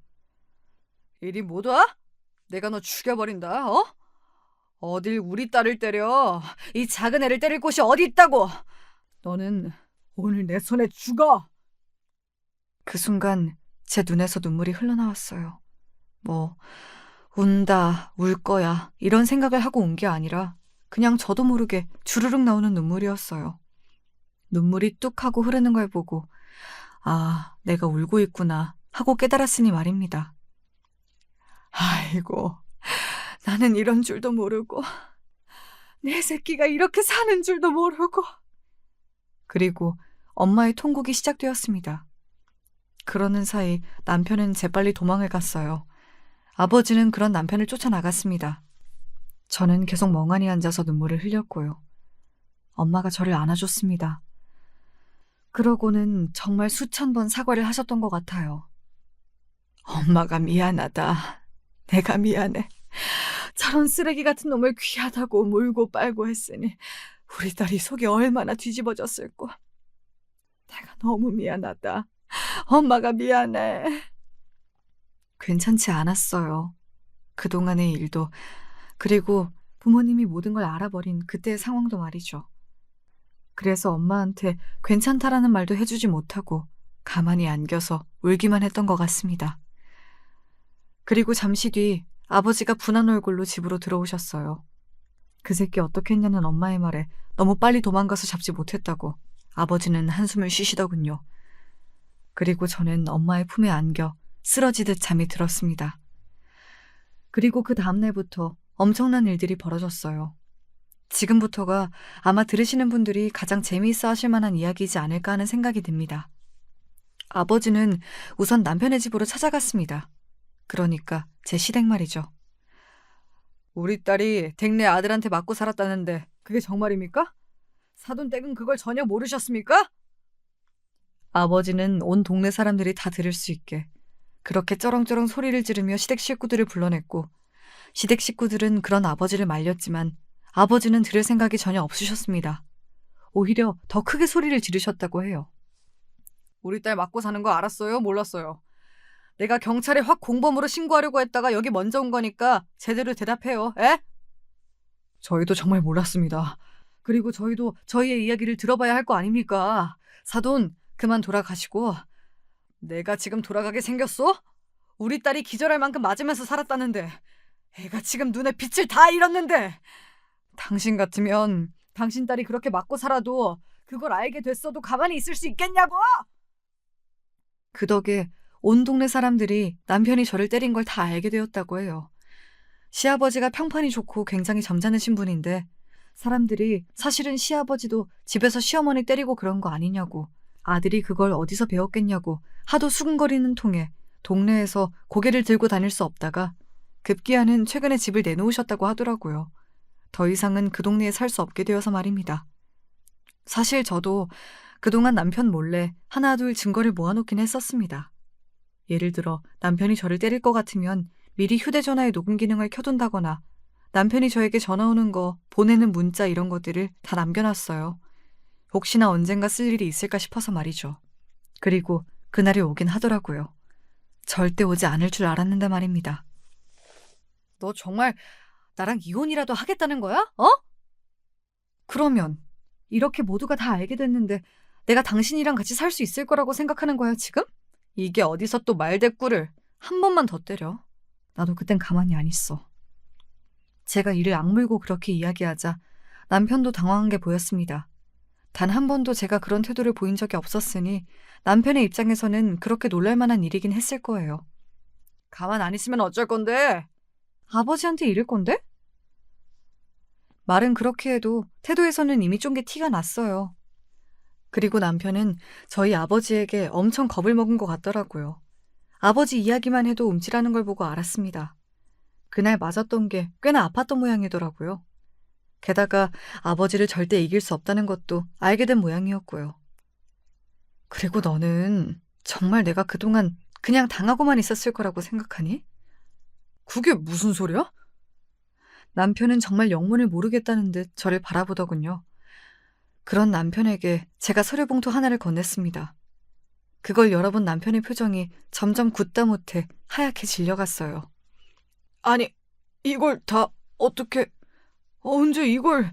이리 못 와? 내가 너 죽여버린다, 어딜 우리 딸을 때려. 이 작은 애를 때릴 곳이 어디 있다고. 너는 오늘 내 손에 죽어. 그 순간 제 눈에서 눈물이 흘러나왔어요. 운다, 울 거야 이런 생각을 하고 운 게 아니라 그냥 저도 모르게 주르륵 나오는 눈물이었어요. 눈물이 뚝 하고 흐르는 걸 보고 아, 내가 울고 있구나 하고 깨달았으니 말입니다. 아이고, 나는 이런 줄도 모르고 내 새끼가 이렇게 사는 줄도 모르고. 그리고 엄마의 통곡이 시작되었습니다. 그러는 사이 남편은 재빨리 도망을 갔어요. 아버지는 그런 남편을 쫓아나갔습니다. 저는 계속 멍하니 앉아서 눈물을 흘렸고요. 엄마가 저를 안아줬습니다. 그러고는 정말 수천 번 사과를 하셨던 것 같아요. 엄마가 미안하다. 내가 미안해. 저런 쓰레기 같은 놈을 귀하다고 물고 빨고 했으니 우리 딸이 속이 얼마나 뒤집어졌을꼬. 내가 너무 미안하다. 엄마가 미안해. 괜찮지 않았어요. 그동안의 일도, 그리고 부모님이 모든 걸 알아버린 그때의 상황도 말이죠. 그래서 엄마한테 괜찮다라는 말도 해주지 못하고 가만히 안겨서 울기만 했던 것 같습니다. 그리고 잠시 뒤 아버지가 분한 얼굴로 집으로 들어오셨어요. 그 새끼 어떻게 했냐는 엄마의 말에 너무 빨리 도망가서 잡지 못했다고 아버지는 한숨을 쉬시더군요. 그리고 저는 엄마의 품에 안겨 쓰러지듯 잠이 들었습니다. 그리고 그 다음날부터 엄청난 일들이 벌어졌어요. 지금부터가 아마 들으시는 분들이 가장 재미있어 하실 만한 이야기이지 않을까 하는 생각이 듭니다. 아버지는 우선 남편의 집으로 찾아갔습니다. 그러니까 제 시댁 말이죠. 우리 딸이 댁내 아들한테 맞고 살았다는데 그게 정말입니까? 사돈댁은 그걸 전혀 모르셨습니까? 아버지는 온 동네 사람들이 다 들을 수 있게 그렇게 쩌렁쩌렁 소리를 지르며 시댁 식구들을 불러냈고, 시댁 식구들은 그런 아버지를 말렸지만 아버지는 들을 생각이 전혀 없으셨습니다. 오히려 더 크게 소리를 지르셨다고 해요. 우리 딸 맞고 사는 거 알았어요? 몰랐어요? 내가 경찰에 확 공범으로 신고하려고 했다가 여기 먼저 온 거니까 제대로 대답해요. 에? 저희도 정말 몰랐습니다. 그리고 저희도 저희의 이야기를 들어봐야 할 거 아닙니까? 사돈, 그만 돌아가시고. 내가 지금 돌아가게 생겼어? 우리 딸이 기절할 만큼 맞으면서 살았다는데 애가 지금 눈에 빛을 다 잃었는데 당신 같으면 당신 딸이 그렇게 맞고 살아도 그걸 알게 됐어도 가만히 있을 수 있겠냐고! 그 덕에 온 동네 사람들이 남편이 저를 때린 걸 다 알게 되었다고 해요. 시아버지가 평판이 좋고 굉장히 점잖으신 분인데 사람들이 사실은 시아버지도 집에서 시어머니 때리고 그런 거 아니냐고, 아들이 그걸 어디서 배웠겠냐고 하도 수군거리는 통에 동네에서 고개를 들고 다닐 수 없다가 급기야는 최근에 집을 내놓으셨다고 하더라고요. 더 이상은 그 동네에 살 수 없게 되어서 말입니다. 사실 저도 그동안 남편 몰래 하나 둘 증거를 모아놓긴 했었습니다. 예를 들어 남편이 저를 때릴 것 같으면 미리 휴대전화에 녹음 기능을 켜둔다거나 남편이 저에게 전화 오는 거, 보내는 문자 이런 것들을 다 남겨놨어요. 혹시나 언젠가 쓸 일이 있을까 싶어서 말이죠. 그리고 그날이 오긴 하더라고요. 절대 오지 않을 줄 알았는데 말입니다. 너 정말 나랑 이혼이라도 하겠다는 거야? 어? 그러면 이렇게 모두가 다 알게 됐는데 내가 당신이랑 같이 살 수 있을 거라고 생각하는 거야 지금? 이게 어디서 또 말대꾸를 한 번만 더 때려. 나도 그땐 가만히 안 있어. 제가 이를 악물고 그렇게 이야기하자 남편도 당황한 게 보였습니다. 단 한 번도 제가 그런 태도를 보인 적이 없었으니 남편의 입장에서는 그렇게 놀랄 만한 일이긴 했을 거예요. 가만 안 있으면 어쩔 건데? 아버지한테 이럴 건데? 말은 그렇게 해도 태도에서는 이미 좀 게 티가 났어요. 그리고 남편은 저희 아버지에게 엄청 겁을 먹은 것 같더라고요. 아버지 이야기만 해도 움찔하는 걸 보고 알았습니다. 그날 맞았던 게 꽤나 아팠던 모양이더라고요. 게다가 아버지를 절대 이길 수 없다는 것도 알게 된 모양이었고요. 그리고 너는 정말 내가 그동안 그냥 당하고만 있었을 거라고 생각하니? 그게 무슨 소리야? 남편은 정말 영문을 모르겠다는 듯 저를 바라보더군요. 그런 남편에게 제가 서류봉투 하나를 건넸습니다. 그걸 열어본 남편의 표정이 점점 굳다 못해 하얗게 질려갔어요. 아니, 이걸 다 어떻게... 언제 이걸...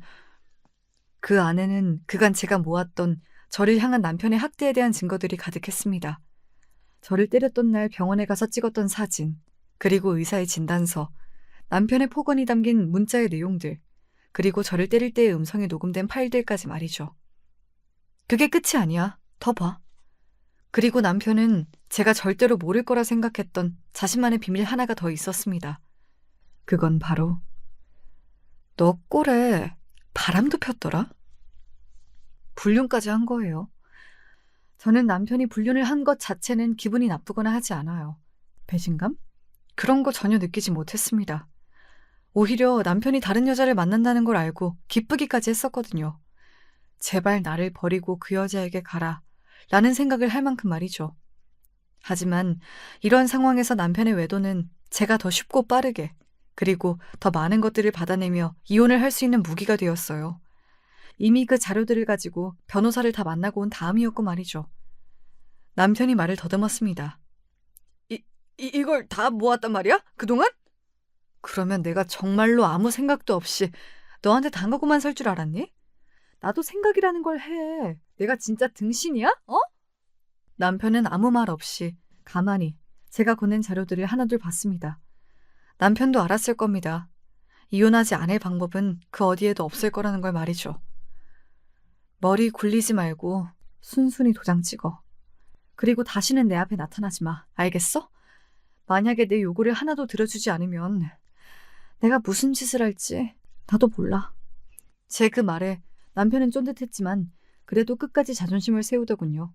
그 안에는 그간 제가 모았던 저를 향한 남편의 학대에 대한 증거들이 가득했습니다. 저를 때렸던 날 병원에 가서 찍었던 사진, 그리고 의사의 진단서, 남편의 폭언이 담긴 문자의 내용들, 그리고 저를 때릴 때의 음성이 녹음된 파일들까지 말이죠. 그게 끝이 아니야. 더 봐. 그리고 남편은 제가 절대로 모를 거라 생각했던 자신만의 비밀 하나가 더 있었습니다. 그건 바로 너 꼴에 바람도 폈더라? 불륜까지 한 거예요. 저는 남편이 불륜을 한 것 자체는 기분이 나쁘거나 하지 않아요. 배신감? 그런 거 전혀 느끼지 못했습니다. 오히려 남편이 다른 여자를 만난다는 걸 알고 기쁘기까지 했었거든요. 제발 나를 버리고 그 여자에게 가라 라는 생각을 할 만큼 말이죠. 하지만 이런 상황에서 남편의 외도는 제가 더 쉽고 빠르게, 그리고 더 많은 것들을 받아내며 이혼을 할 수 있는 무기가 되었어요. 이미 그 자료들을 가지고 변호사를 다 만나고 온 다음이었고 말이죠. 남편이 말을 더듬었습니다. 이걸 다 모았단 말이야? 그동안? 그러면 내가 정말로 아무 생각도 없이 너한테 당하고만 살 줄 알았니? 나도 생각이라는 걸 해. 내가 진짜 등신이야? 어? 남편은 아무 말 없이 가만히 제가 보낸 자료들을 하나둘 봤습니다. 남편도 알았을 겁니다. 이혼하지 않을 방법은 그 어디에도 없을 거라는 걸 말이죠. 머리 굴리지 말고 순순히 도장 찍어. 그리고 다시는 내 앞에 나타나지 마. 알겠어? 만약에 내 요구를 하나도 들어주지 않으면 내가 무슨 짓을 할지 나도 몰라. 제 그 말에 남편은 쫀득했지만 그래도 끝까지 자존심을 세우더군요.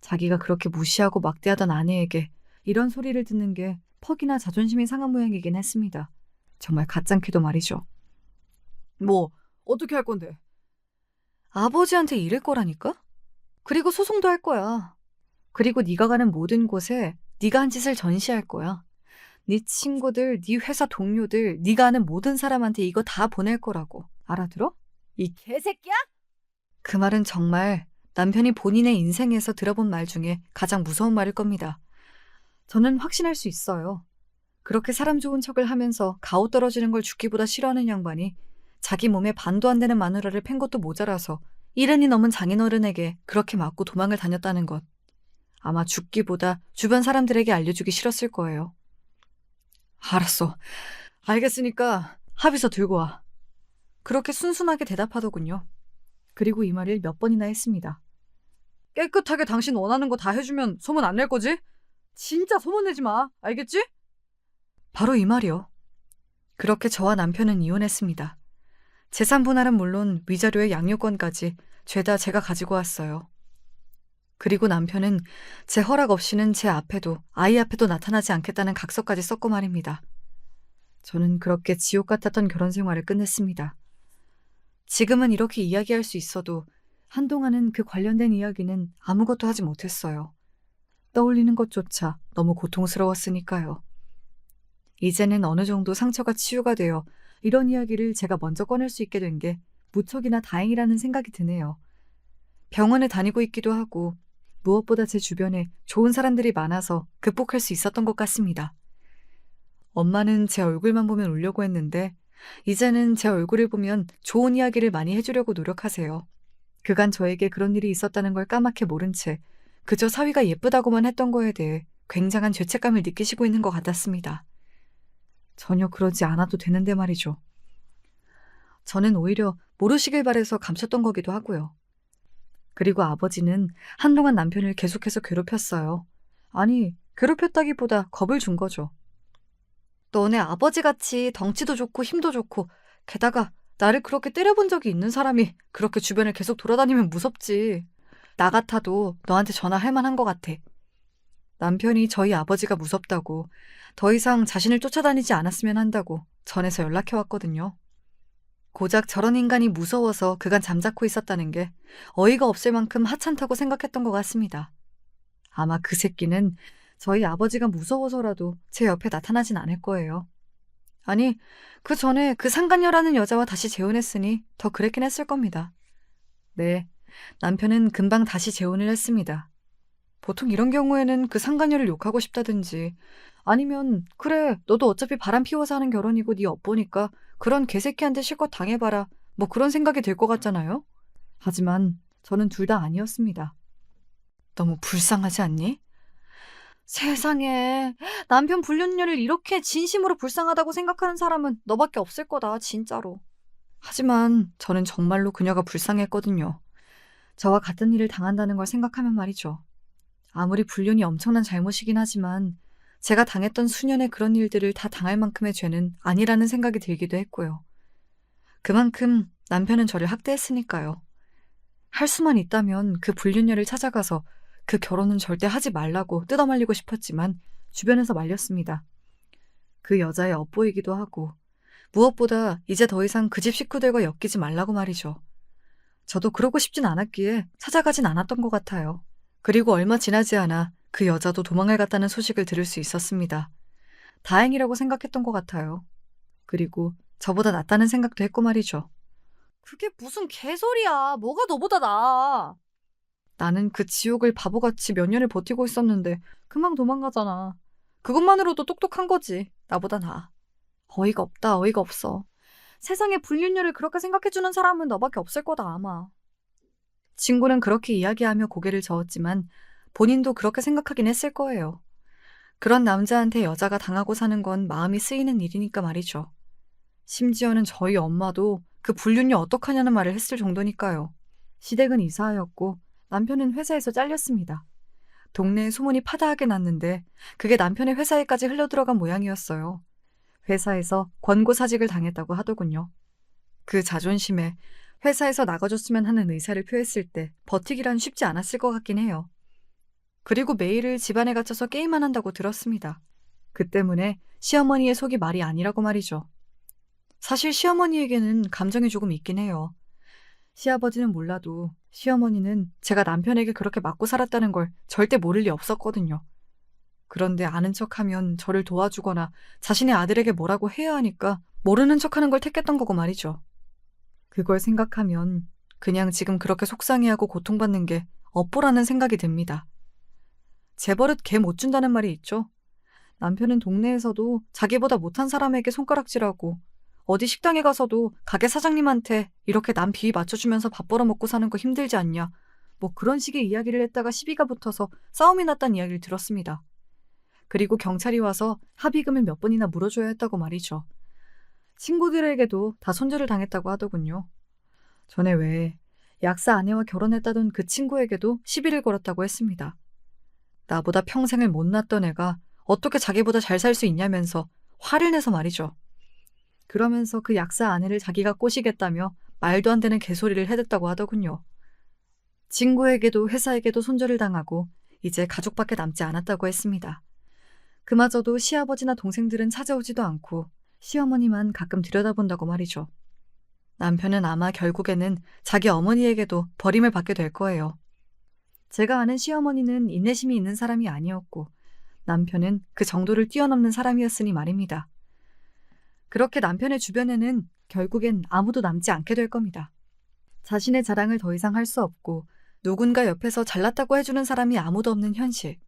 자기가 그렇게 무시하고 막대하던 아내에게 이런 소리를 듣는 게 퍽이나 자존심이 상한 모양이긴 했습니다. 정말 가짱키도 말이죠. 뭐 어떻게 할 건데? 아버지한테 이럴 거라니까? 그리고 소송도 할 거야. 그리고 네가 가는 모든 곳에 네가 한 짓을 전시할 거야. 네 친구들, 네 회사 동료들, 네가 아는 모든 사람한테 이거 다 보낼 거라고. 알아들어? 이 개새끼야? 그 말은 정말 남편이 본인의 인생에서 들어본 말 중에 가장 무서운 말일 겁니다. 저는 확신할 수 있어요. 그렇게 사람 좋은 척을 하면서 가오 떨어지는 걸 죽기보다 싫어하는 양반이 자기 몸에 반도 안 되는 마누라를 팬 것도 모자라서 70이 넘은 장인어른에게 그렇게 맞고 도망을 다녔다는 것. 아마 죽기보다 주변 사람들에게 알려주기 싫었을 거예요. 알았어. 알겠으니까 합의서 들고 와. 그렇게 순순하게 대답하더군요. 그리고 이 말을 몇 번이나 했습니다. 깨끗하게 당신 원하는 거 다 해주면 소문 안 낼 거지? 진짜 소문 내지 마. 알겠지? 바로 이 말이요. 그렇게 저와 남편은 이혼했습니다. 재산 분할은 물론 위자료의 양육권까지 죄다 제가 가지고 왔어요. 그리고 남편은 제 허락 없이는 제 앞에도 아이 앞에도 나타나지 않겠다는 각서까지 썼고 말입니다. 저는 그렇게 지옥 같았던 결혼 생활을 끝냈습니다. 지금은 이렇게 이야기할 수 있어도 한동안은 그 관련된 이야기는 아무것도 하지 못했어요. 떠올리는 것조차 너무 고통스러웠으니까요. 이제는 어느 정도 상처가 치유가 되어 이런 이야기를 제가 먼저 꺼낼 수 있게 된 게 무척이나 다행이라는 생각이 드네요. 병원에 다니고 있기도 하고 무엇보다 제 주변에 좋은 사람들이 많아서 극복할 수 있었던 것 같습니다. 엄마는 제 얼굴만 보면 울려고 했는데 이제는 제 얼굴을 보면 좋은 이야기를 많이 해주려고 노력하세요. 그간 저에게 그런 일이 있었다는 걸 까맣게 모른 채 그저 사위가 예쁘다고만 했던 거에 대해 굉장한 죄책감을 느끼시고 있는 것 같았습니다. 전혀 그러지 않아도 되는데 말이죠. 저는 오히려 모르시길 바래서 감췄던 거기도 하고요. 그리고 아버지는 한동안 남편을 계속해서 괴롭혔어요. 아니, 괴롭혔다기보다 겁을 준 거죠. 너네 아버지같이 덩치도 좋고 힘도 좋고 게다가 나를 그렇게 때려본 적이 있는 사람이 그렇게 주변을 계속 돌아다니면 무섭지. 나 같아도 너한테 전화할 만한 것 같아. 남편이 저희 아버지가 무섭다고 더 이상 자신을 쫓아다니지 않았으면 한다고 전에서 연락해왔거든요. 고작 저런 인간이 무서워서 그간 잠자코 있었다는 게 어이가 없을 만큼 하찮다고 생각했던 것 같습니다. 아마 그 새끼는 저희 아버지가 무서워서라도 제 옆에 나타나진 않을 거예요. 아니, 그 전에 그 상간녀라는 여자와 다시 재혼했으니 더 그랬긴 했을 겁니다. 네, 남편은 금방 다시 재혼을 했습니다. 보통 이런 경우에는 그 상간녀를 욕하고 싶다든지 아니면 그래, 너도 어차피 바람 피워서 하는 결혼이고 네 엿보니까 그런 개새끼한테 실컷 당해봐라 뭐 그런 생각이 들 것 같잖아요? 하지만 저는 둘 다 아니었습니다. 너무 불쌍하지 않니? 세상에, 남편 불륜녀를 이렇게 진심으로 불쌍하다고 생각하는 사람은 너밖에 없을 거다, 진짜로. 하지만 저는 정말로 그녀가 불쌍했거든요. 저와 같은 일을 당한다는 걸 생각하면 말이죠. 아무리 불륜이 엄청난 잘못이긴 하지만 제가 당했던 수년의 그런 일들을 다 당할 만큼의 죄는 아니라는 생각이 들기도 했고요. 그만큼 남편은 저를 학대했으니까요. 할 수만 있다면 그 불륜녀를 찾아가서 그 결혼은 절대 하지 말라고 뜯어말리고 싶었지만 주변에서 말렸습니다. 그 여자의 엿보이기도 하고 무엇보다 이제 더 이상 그 집 식구들과 엮이지 말라고 말이죠. 저도 그러고 싶진 않았기에 찾아가진 않았던 것 같아요. 그리고 얼마 지나지 않아 그 여자도 도망을 갔다는 소식을 들을 수 있었습니다. 다행이라고 생각했던 것 같아요. 그리고 저보다 낫다는 생각도 했고 말이죠. 그게 무슨 개소리야. 뭐가 너보다 나아. 나는 그 지옥을 바보같이 몇 년을 버티고 있었는데 금방 도망가잖아. 그것만으로도 똑똑한 거지. 나보다 나아. 어이가 없다. 어이가 없어. 세상에 불륜녀를 그렇게 생각해주는 사람은 너밖에 없을 거다 아마. 친구는 그렇게 이야기하며 고개를 저었지만 본인도 그렇게 생각하긴 했을 거예요. 그런 남자한테 여자가 당하고 사는 건 마음이 쓰이는 일이니까 말이죠. 심지어는 저희 엄마도 그 불륜녀 어떡하냐는 말을 했을 정도니까요. 시댁은 이사하였고 남편은 회사에서 잘렸습니다. 동네에 소문이 파다하게 났는데 그게 남편의 회사에까지 흘러들어간 모양이었어요. 회사에서 권고사직을 당했다고 하더군요. 그 자존심에 회사에서 나가줬으면 하는 의사를 표했을 때 버티기란 쉽지 않았을 것 같긴 해요. 그리고 매일을 집안에 갇혀서 게임만 한다고 들었습니다. 그 때문에 시어머니의 속이 말이 아니라고 말이죠. 사실 시어머니에게는 감정이 조금 있긴 해요. 시아버지는 몰라도 시어머니는 제가 남편에게 그렇게 맞고 살았다는 걸 절대 모를 리 없었거든요. 그런데 아는 척하면 저를 도와주거나 자신의 아들에게 뭐라고 해야 하니까 모르는 척하는 걸 택했던 거고 말이죠. 그걸 생각하면 그냥 지금 그렇게 속상해하고 고통받는 게 업보라는 생각이 듭니다. 제 버릇 개 못 준다는 말이 있죠. 남편은 동네에서도 자기보다 못한 사람에게 손가락질하고 어디 식당에 가서도 가게 사장님한테 이렇게 남 비위 맞춰주면서 밥 벌어먹고 사는 거 힘들지 않냐 뭐 그런 식의 이야기를 했다가 시비가 붙어서 싸움이 났다는 이야기를 들었습니다. 그리고 경찰이 와서 합의금을 몇 번이나 물어줘야 했다고 말이죠. 친구들에게도 다 손절을 당했다고 하더군요. 전에 왜 약사 아내와 결혼했다던 그 친구에게도 시비를 걸었다고 했습니다. 나보다 평생을 못 낳았던 애가 어떻게 자기보다 잘 살 수 있냐면서 화를 내서 말이죠. 그러면서 그 약사 아내를 자기가 꼬시겠다며 말도 안 되는 개소리를 해댔다고 하더군요. 친구에게도 회사에게도 손절을 당하고 이제 가족밖에 남지 않았다고 했습니다. 그마저도 시아버지나 동생들은 찾아오지도 않고 시어머니만 가끔 들여다본다고 말이죠. 남편은 아마 결국에는 자기 어머니에게도 버림을 받게 될 거예요. 제가 아는 시어머니는 인내심이 있는 사람이 아니었고 남편은 그 정도를 뛰어넘는 사람이었으니 말입니다. 그렇게 남편의 주변에는 결국엔 아무도 남지 않게 될 겁니다. 자신의 자랑을 더 이상 할 수 없고 누군가 옆에서 잘났다고 해주는 사람이 아무도 없는 현실.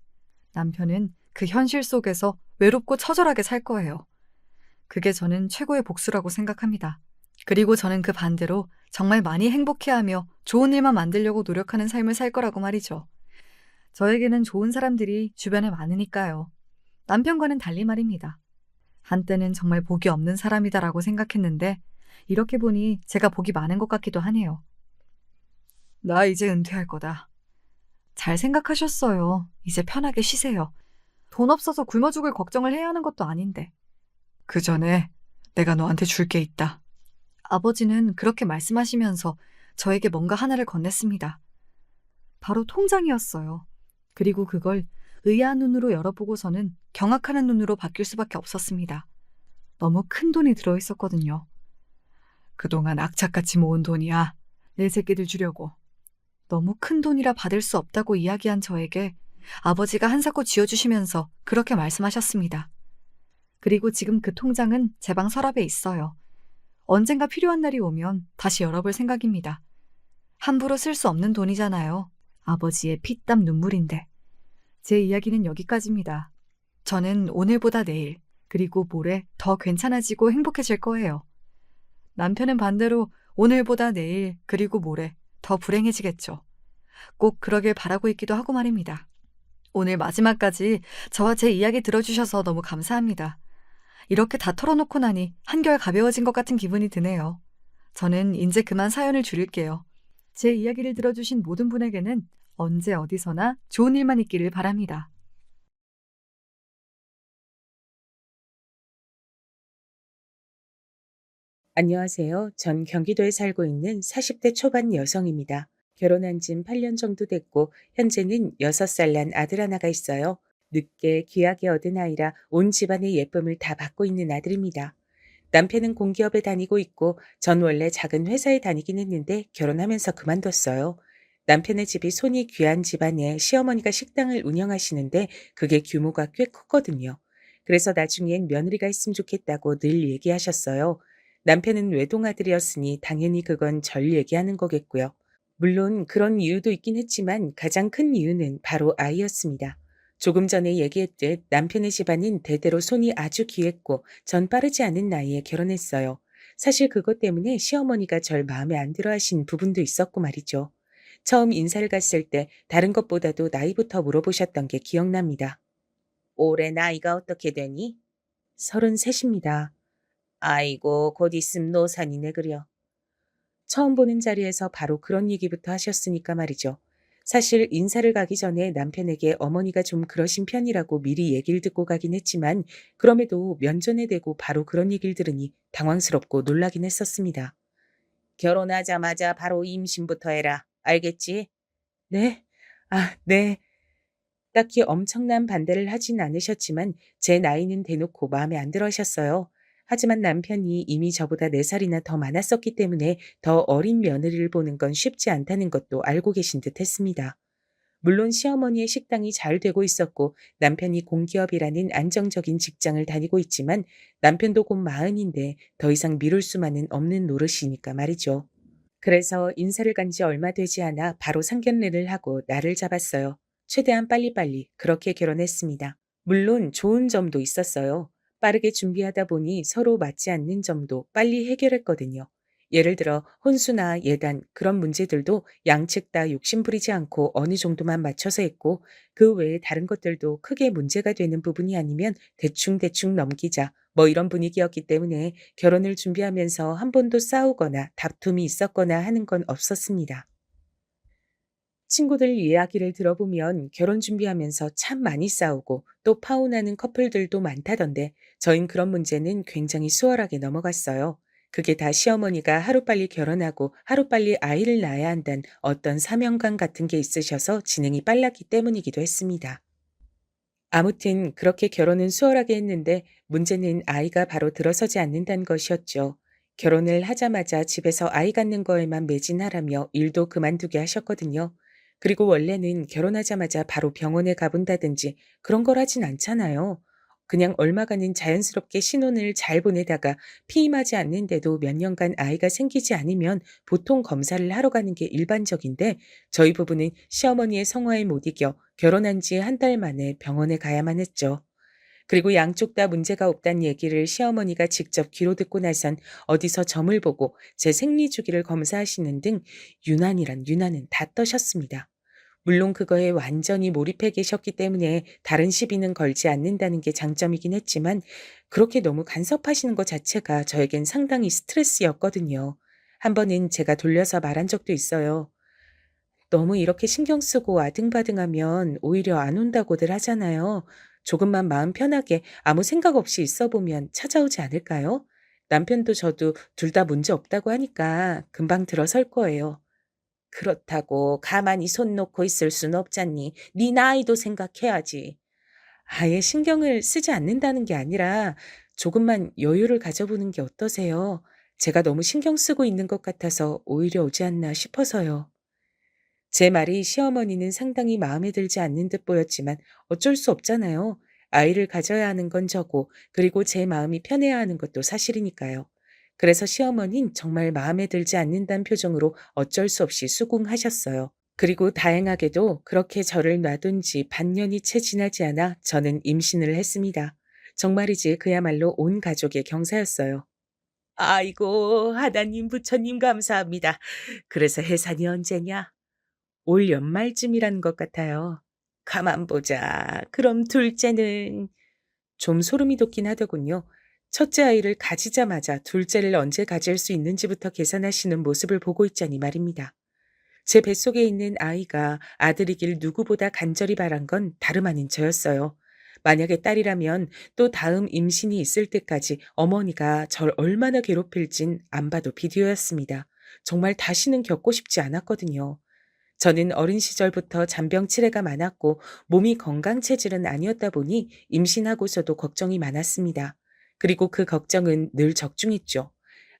남편은 그 현실 속에서 외롭고 처절하게 살 거예요. 그게 저는 최고의 복수라고 생각합니다. 그리고 저는 그 반대로 정말 많이 행복해하며 좋은 일만 만들려고 노력하는 삶을 살 거라고 말이죠. 저에게는 좋은 사람들이 주변에 많으니까요. 남편과는 달리 말입니다. 한때는 정말 복이 없는 사람이다라고 생각했는데 이렇게 보니 제가 복이 많은 것 같기도 하네요. 나 이제 은퇴할 거다. 잘 생각하셨어요. 이제 편하게 쉬세요. 돈 없어서 굶어 죽을 걱정을 해야 하는 것도 아닌데. 그 전에 내가 너한테 줄 게 있다. 아버지는 그렇게 말씀하시면서 저에게 뭔가 하나를 건넸습니다. 바로 통장이었어요. 그리고 그걸 의아한 눈으로 열어보고서는 경악하는 눈으로 바뀔 수밖에 없었습니다. 너무 큰 돈이 들어있었거든요. 그동안 악착같이 모은 돈이야. 내 새끼들 주려고. 너무 큰 돈이라 받을 수 없다고 이야기한 저에게 아버지가 한사코 쥐어주시면서 그렇게 말씀하셨습니다. 그리고 지금 그 통장은 제 방 서랍에 있어요. 언젠가 필요한 날이 오면 다시 열어볼 생각입니다. 함부로 쓸 수 없는 돈이잖아요. 아버지의 피땀 눈물인데. 제 이야기는 여기까지입니다. 저는 오늘보다 내일, 그리고 모레 더 괜찮아지고 행복해질 거예요. 남편은 반대로 오늘보다 내일, 그리고 모레 더 불행해지겠죠. 꼭 그러길 바라고 있기도 하고 말입니다. 오늘 마지막까지 저와 제 이야기 들어주셔서 너무 감사합니다. 이렇게 다 털어놓고 나니 한결 가벼워진 것 같은 기분이 드네요. 저는 이제 그만 사연을 줄일게요. 제 이야기를 들어주신 모든 분에게는 언제 어디서나 좋은 일만 있기를 바랍니다. 안녕하세요. 전 경기도에 살고 있는 40대 초반 여성입니다. 결혼한 지 8년 정도 됐고 현재는 6살 난 아들 하나가 있어요. 늦게 귀하게 얻은 아이라 온 집안의 예쁨을 다 받고 있는 아들입니다. 남편은 공기업에 다니고 있고 전 원래 작은 회사에 다니긴 했는데 결혼하면서 그만뒀어요. 남편의 집이 손이 귀한 집안에 시어머니가 식당을 운영하시는데 그게 규모가 꽤 컸거든요. 그래서 나중엔 며느리가 있으면 좋겠다고 늘 얘기하셨어요. 남편은 외동아들이었으니 당연히 그건 절 얘기하는 거겠고요. 물론 그런 이유도 있긴 했지만 가장 큰 이유는 바로 아이였습니다. 조금 전에 얘기했듯 남편의 집안은 대대로 손이 아주 귀했고 전 빠르지 않은 나이에 결혼했어요. 사실 그것 때문에 시어머니가 절 마음에 안 들어 하신 부분도 있었고 말이죠. 처음 인사를 갔을 때 다른 것보다도 나이부터 물어보셨던 게 기억납니다. 올해 나이가 어떻게 되니? 33입니다. 아이고, 곧 있음 노산이네 그려. 처음 보는 자리에서 바로 그런 얘기부터 하셨으니까 말이죠. 사실 인사를 가기 전에 남편에게 어머니가 좀 그러신 편이라고 미리 얘기를 듣고 가긴 했지만 그럼에도 면전에 대고 바로 그런 얘기를 들으니 당황스럽고 놀라긴 했었습니다. 결혼하자마자 바로 임신부터 해라. 알겠지? 네? 아, 네. 딱히 엄청난 반대를 하진 않으셨지만 제 나이는 대놓고 마음에 안 들어 하셨어요. 하지만 남편이 이미 저보다 4살이나 더 많았었기 때문에 더 어린 며느리를 보는 건 쉽지 않다는 것도 알고 계신 듯 했습니다. 물론 시어머니의 식당이 잘 되고 있었고 남편이 공기업이라는 안정적인 직장을 다니고 있지만 남편도 곧 40인데 더 이상 미룰 수만은 없는 노릇이니까 말이죠. 그래서 인사를 간 지 얼마 되지 않아 바로 상견례를 하고 날을 잡았어요. 최대한 빨리빨리 그렇게 결혼했습니다. 물론 좋은 점도 있었어요. 빠르게 준비하다 보니 서로 맞지 않는 점도 빨리 해결했거든요. 예를 들어 혼수나 예단 그런 문제들도 양측 다 욕심부리지 않고 어느 정도만 맞춰서 했고 그 외에 다른 것들도 크게 문제가 되는 부분이 아니면 대충대충 넘기자 뭐 이런 분위기였기 때문에 결혼을 준비하면서 한 번도 싸우거나 다툼이 있었거나 하는 건 없었습니다. 친구들 이야기를 들어보면 결혼 준비하면서 참 많이 싸우고 또 파혼하는 커플들도 많다던데 저흰 그런 문제는 굉장히 수월하게 넘어갔어요. 그게 다 시어머니가 하루빨리 결혼하고 하루빨리 아이를 낳아야 한다는 어떤 사명감 같은 게 있으셔서 진행이 빨랐기 때문이기도 했습니다. 아무튼 그렇게 결혼은 수월하게 했는데 문제는 아이가 바로 들어서지 않는다는 것이었죠. 결혼을 하자마자 집에서 아이 갖는 거에만 매진하라며 일도 그만두게 하셨거든요. 그리고 원래는 결혼하자마자 바로 병원에 가본다든지 그런 걸 하진 않잖아요. 그냥 얼마간은 자연스럽게 신혼을 잘 보내다가 피임하지 않는데도 몇 년간 아이가 생기지 않으면 보통 검사를 하러 가는 게 일반적인데 저희 부부는 시어머니의 성화에 못 이겨 결혼한 지 한 달 만에 병원에 가야만 했죠. 그리고 양쪽 다 문제가 없다는 얘기를 시어머니가 직접 귀로 듣고 나선 어디서 점을 보고 제 생리 주기를 검사하시는 등 유난이란 유난은 다 떠셨습니다. 물론 그거에 완전히 몰입해 계셨기 때문에 다른 시비는 걸지 않는다는 게 장점이긴 했지만 그렇게 너무 간섭하시는 것 자체가 저에겐 상당히 스트레스였거든요. 한 번은 제가 돌려서 말한 적도 있어요. 너무 이렇게 신경 쓰고 아등바등하면 오히려 안 온다고들 하잖아요. 조금만 마음 편하게 아무 생각 없이 있어 보면 찾아오지 않을까요? 남편도 저도 둘 다 문제 없다고 하니까 금방 들어설 거예요. 그렇다고 가만히 손 놓고 있을 순 없잖니. 네 나이도 생각해야지. 아예 신경을 쓰지 않는다는 게 아니라 조금만 여유를 가져보는 게 어떠세요? 제가 너무 신경 쓰고 있는 것 같아서 오히려 오지 않나 싶어서요. 제 말이 시어머니는 상당히 마음에 들지 않는 듯 보였지만 어쩔 수 없잖아요. 아이를 가져야 하는 건 저고, 그리고 제 마음이 편해야 하는 것도 사실이니까요. 그래서 시어머니는 정말 마음에 들지 않는다는 표정으로 어쩔 수 없이 수긍하셨어요. 그리고 다행하게도 그렇게 저를 놔둔 지 반년이 채 지나지 않아 저는 임신을 했습니다. 정말이지 그야말로 온 가족의 경사였어요. 아이고, 하나님, 부처님 감사합니다. 그래서 해산이 언제냐? 올 연말쯤이라는 것 같아요. 가만 보자. 그럼 둘째는 좀 소름이 돋긴 하더군요. 첫째 아이를 가지자마자 둘째를 언제 가질 수 있는지부터 계산하시는 모습을 보고 있자니 말입니다. 제 뱃속에 있는 아이가 아들이길 누구보다 간절히 바란 건 다름 아닌 저였어요. 만약에 딸이라면 또 다음 임신이 있을 때까지 어머니가 절 얼마나 괴롭힐진 안 봐도 비디오였습니다. 정말 다시는 겪고 싶지 않았거든요. 저는 어린 시절부터 잔병 치레가 많았고 몸이 건강 체질은 아니었다 보니 임신하고서도 걱정이 많았습니다. 그리고 그 걱정은 늘 적중했죠.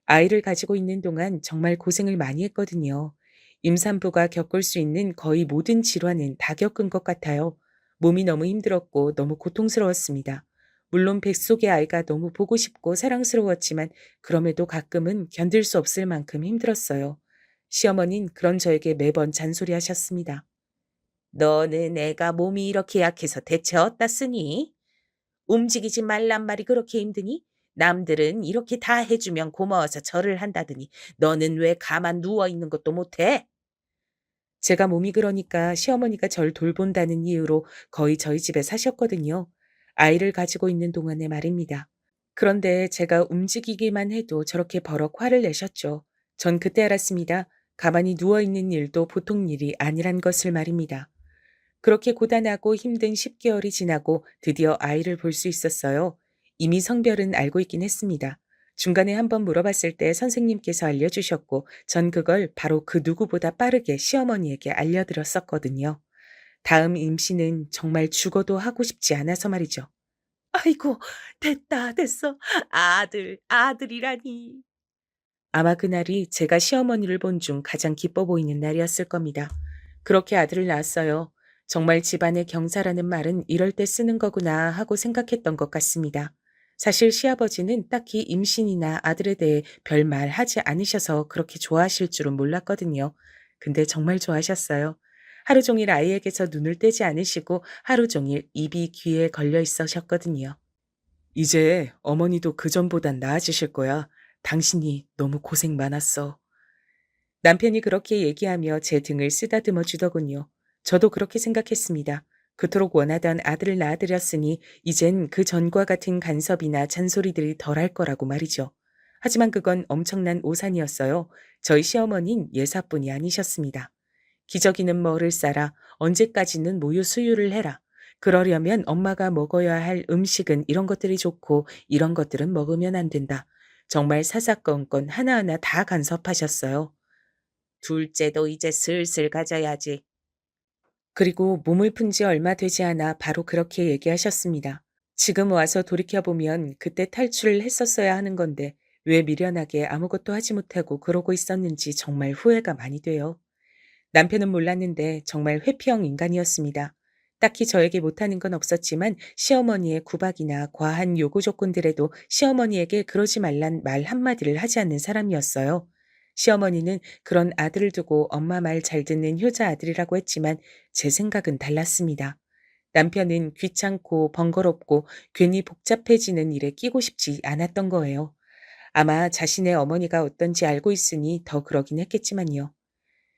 아이를 가지고 있는 동안 정말 고생을 많이 했거든요. 임산부가 겪을 수 있는 거의 모든 질환은 다 겪은 것 같아요. 몸이 너무 힘들었고 너무 고통스러웠습니다. 물론 뱃속의 아이가 너무 보고 싶고 사랑스러웠지만 그럼에도 가끔은 견딜 수 없을 만큼 힘들었어요. 시어머니는 그런 저에게 매번 잔소리하셨습니다. 너는 애가 몸이 이렇게 약해서 대체 어디다 쓰니? 움직이지 말란 말이 그렇게 힘드니? 남들은 이렇게 다 해주면 고마워서 절을 한다더니 너는 왜 가만 누워 있는 것도 못해? 제가 몸이 그러니까 시어머니가 절 돌본다는 이유로 거의 저희 집에 사셨거든요. 아이를 가지고 있는 동안에 말입니다. 그런데 제가 움직이기만 해도 저렇게 버럭 화를 내셨죠. 전 그때 알았습니다. 가만히 누워있는 일도 보통 일이 아니란 것을 말입니다. 그렇게 고단하고 힘든 10개월이 지나고 드디어 아이를 볼 수 있었어요. 이미 성별은 알고 있긴 했습니다. 중간에 한번 물어봤을 때 선생님께서 알려주셨고 전 그걸 바로 그 누구보다 빠르게 시어머니에게 알려드렸었거든요. 다음 임신은 정말 죽어도 하고 싶지 않아서 말이죠. 아이고, 됐다, 됐어. 아들이라니. 아마 그날이 제가 시어머니를 본 중 가장 기뻐 보이는 날이었을 겁니다. 그렇게 아들을 낳았어요. 정말 집안의 경사라는 말은 이럴 때 쓰는 거구나 하고 생각했던 것 같습니다. 사실 시아버지는 딱히 임신이나 아들에 대해 별 말 하지 않으셔서 그렇게 좋아하실 줄은 몰랐거든요. 근데 정말 좋아하셨어요. 하루 종일 아이에게서 눈을 떼지 않으시고 하루 종일 입이 귀에 걸려 있으셨거든요. 이제 어머니도 그전보단 나아지실 거야. 당신이 너무 고생 많았어. 남편이 그렇게 얘기하며 제 등을 쓰다듬어 주더군요. 저도 그렇게 생각했습니다. 그토록 원하던 아들을 낳아드렸으니 이젠 그 전과 같은 간섭이나 잔소리들이 덜할 거라고 말이죠. 하지만 그건 엄청난 오산이었어요. 저희 시어머니는 예사뿐이 아니셨습니다. 기저귀는 뭐를 싸라. 언제까지는 모유 수유를 해라. 그러려면 엄마가 먹어야 할 음식은 이런 것들이 좋고 이런 것들은 먹으면 안 된다. 정말 사사건건 하나하나 다 간섭하셨어요. 둘째도 이제 슬슬 가져야지. 그리고 몸을 푼 지 얼마 되지 않아 바로 그렇게 얘기하셨습니다. 지금 와서 돌이켜보면 그때 탈출을 했었어야 하는 건데 왜 미련하게 아무것도 하지 못하고 그러고 있었는지 정말 후회가 많이 돼요. 남편은 몰랐는데 정말 회피형 인간이었습니다. 딱히 저에게 못하는 건 없었지만 시어머니의 구박이나 과한 요구 조건들에도 시어머니에게 그러지 말란 말 한마디를 하지 않는 사람이었어요. 시어머니는 그런 아들을 두고 엄마 말 잘 듣는 효자 아들이라고 했지만 제 생각은 달랐습니다. 남편은 귀찮고 번거롭고 괜히 복잡해지는 일에 끼고 싶지 않았던 거예요. 아마 자신의 어머니가 어떤지 알고 있으니 더 그러긴 했겠지만요.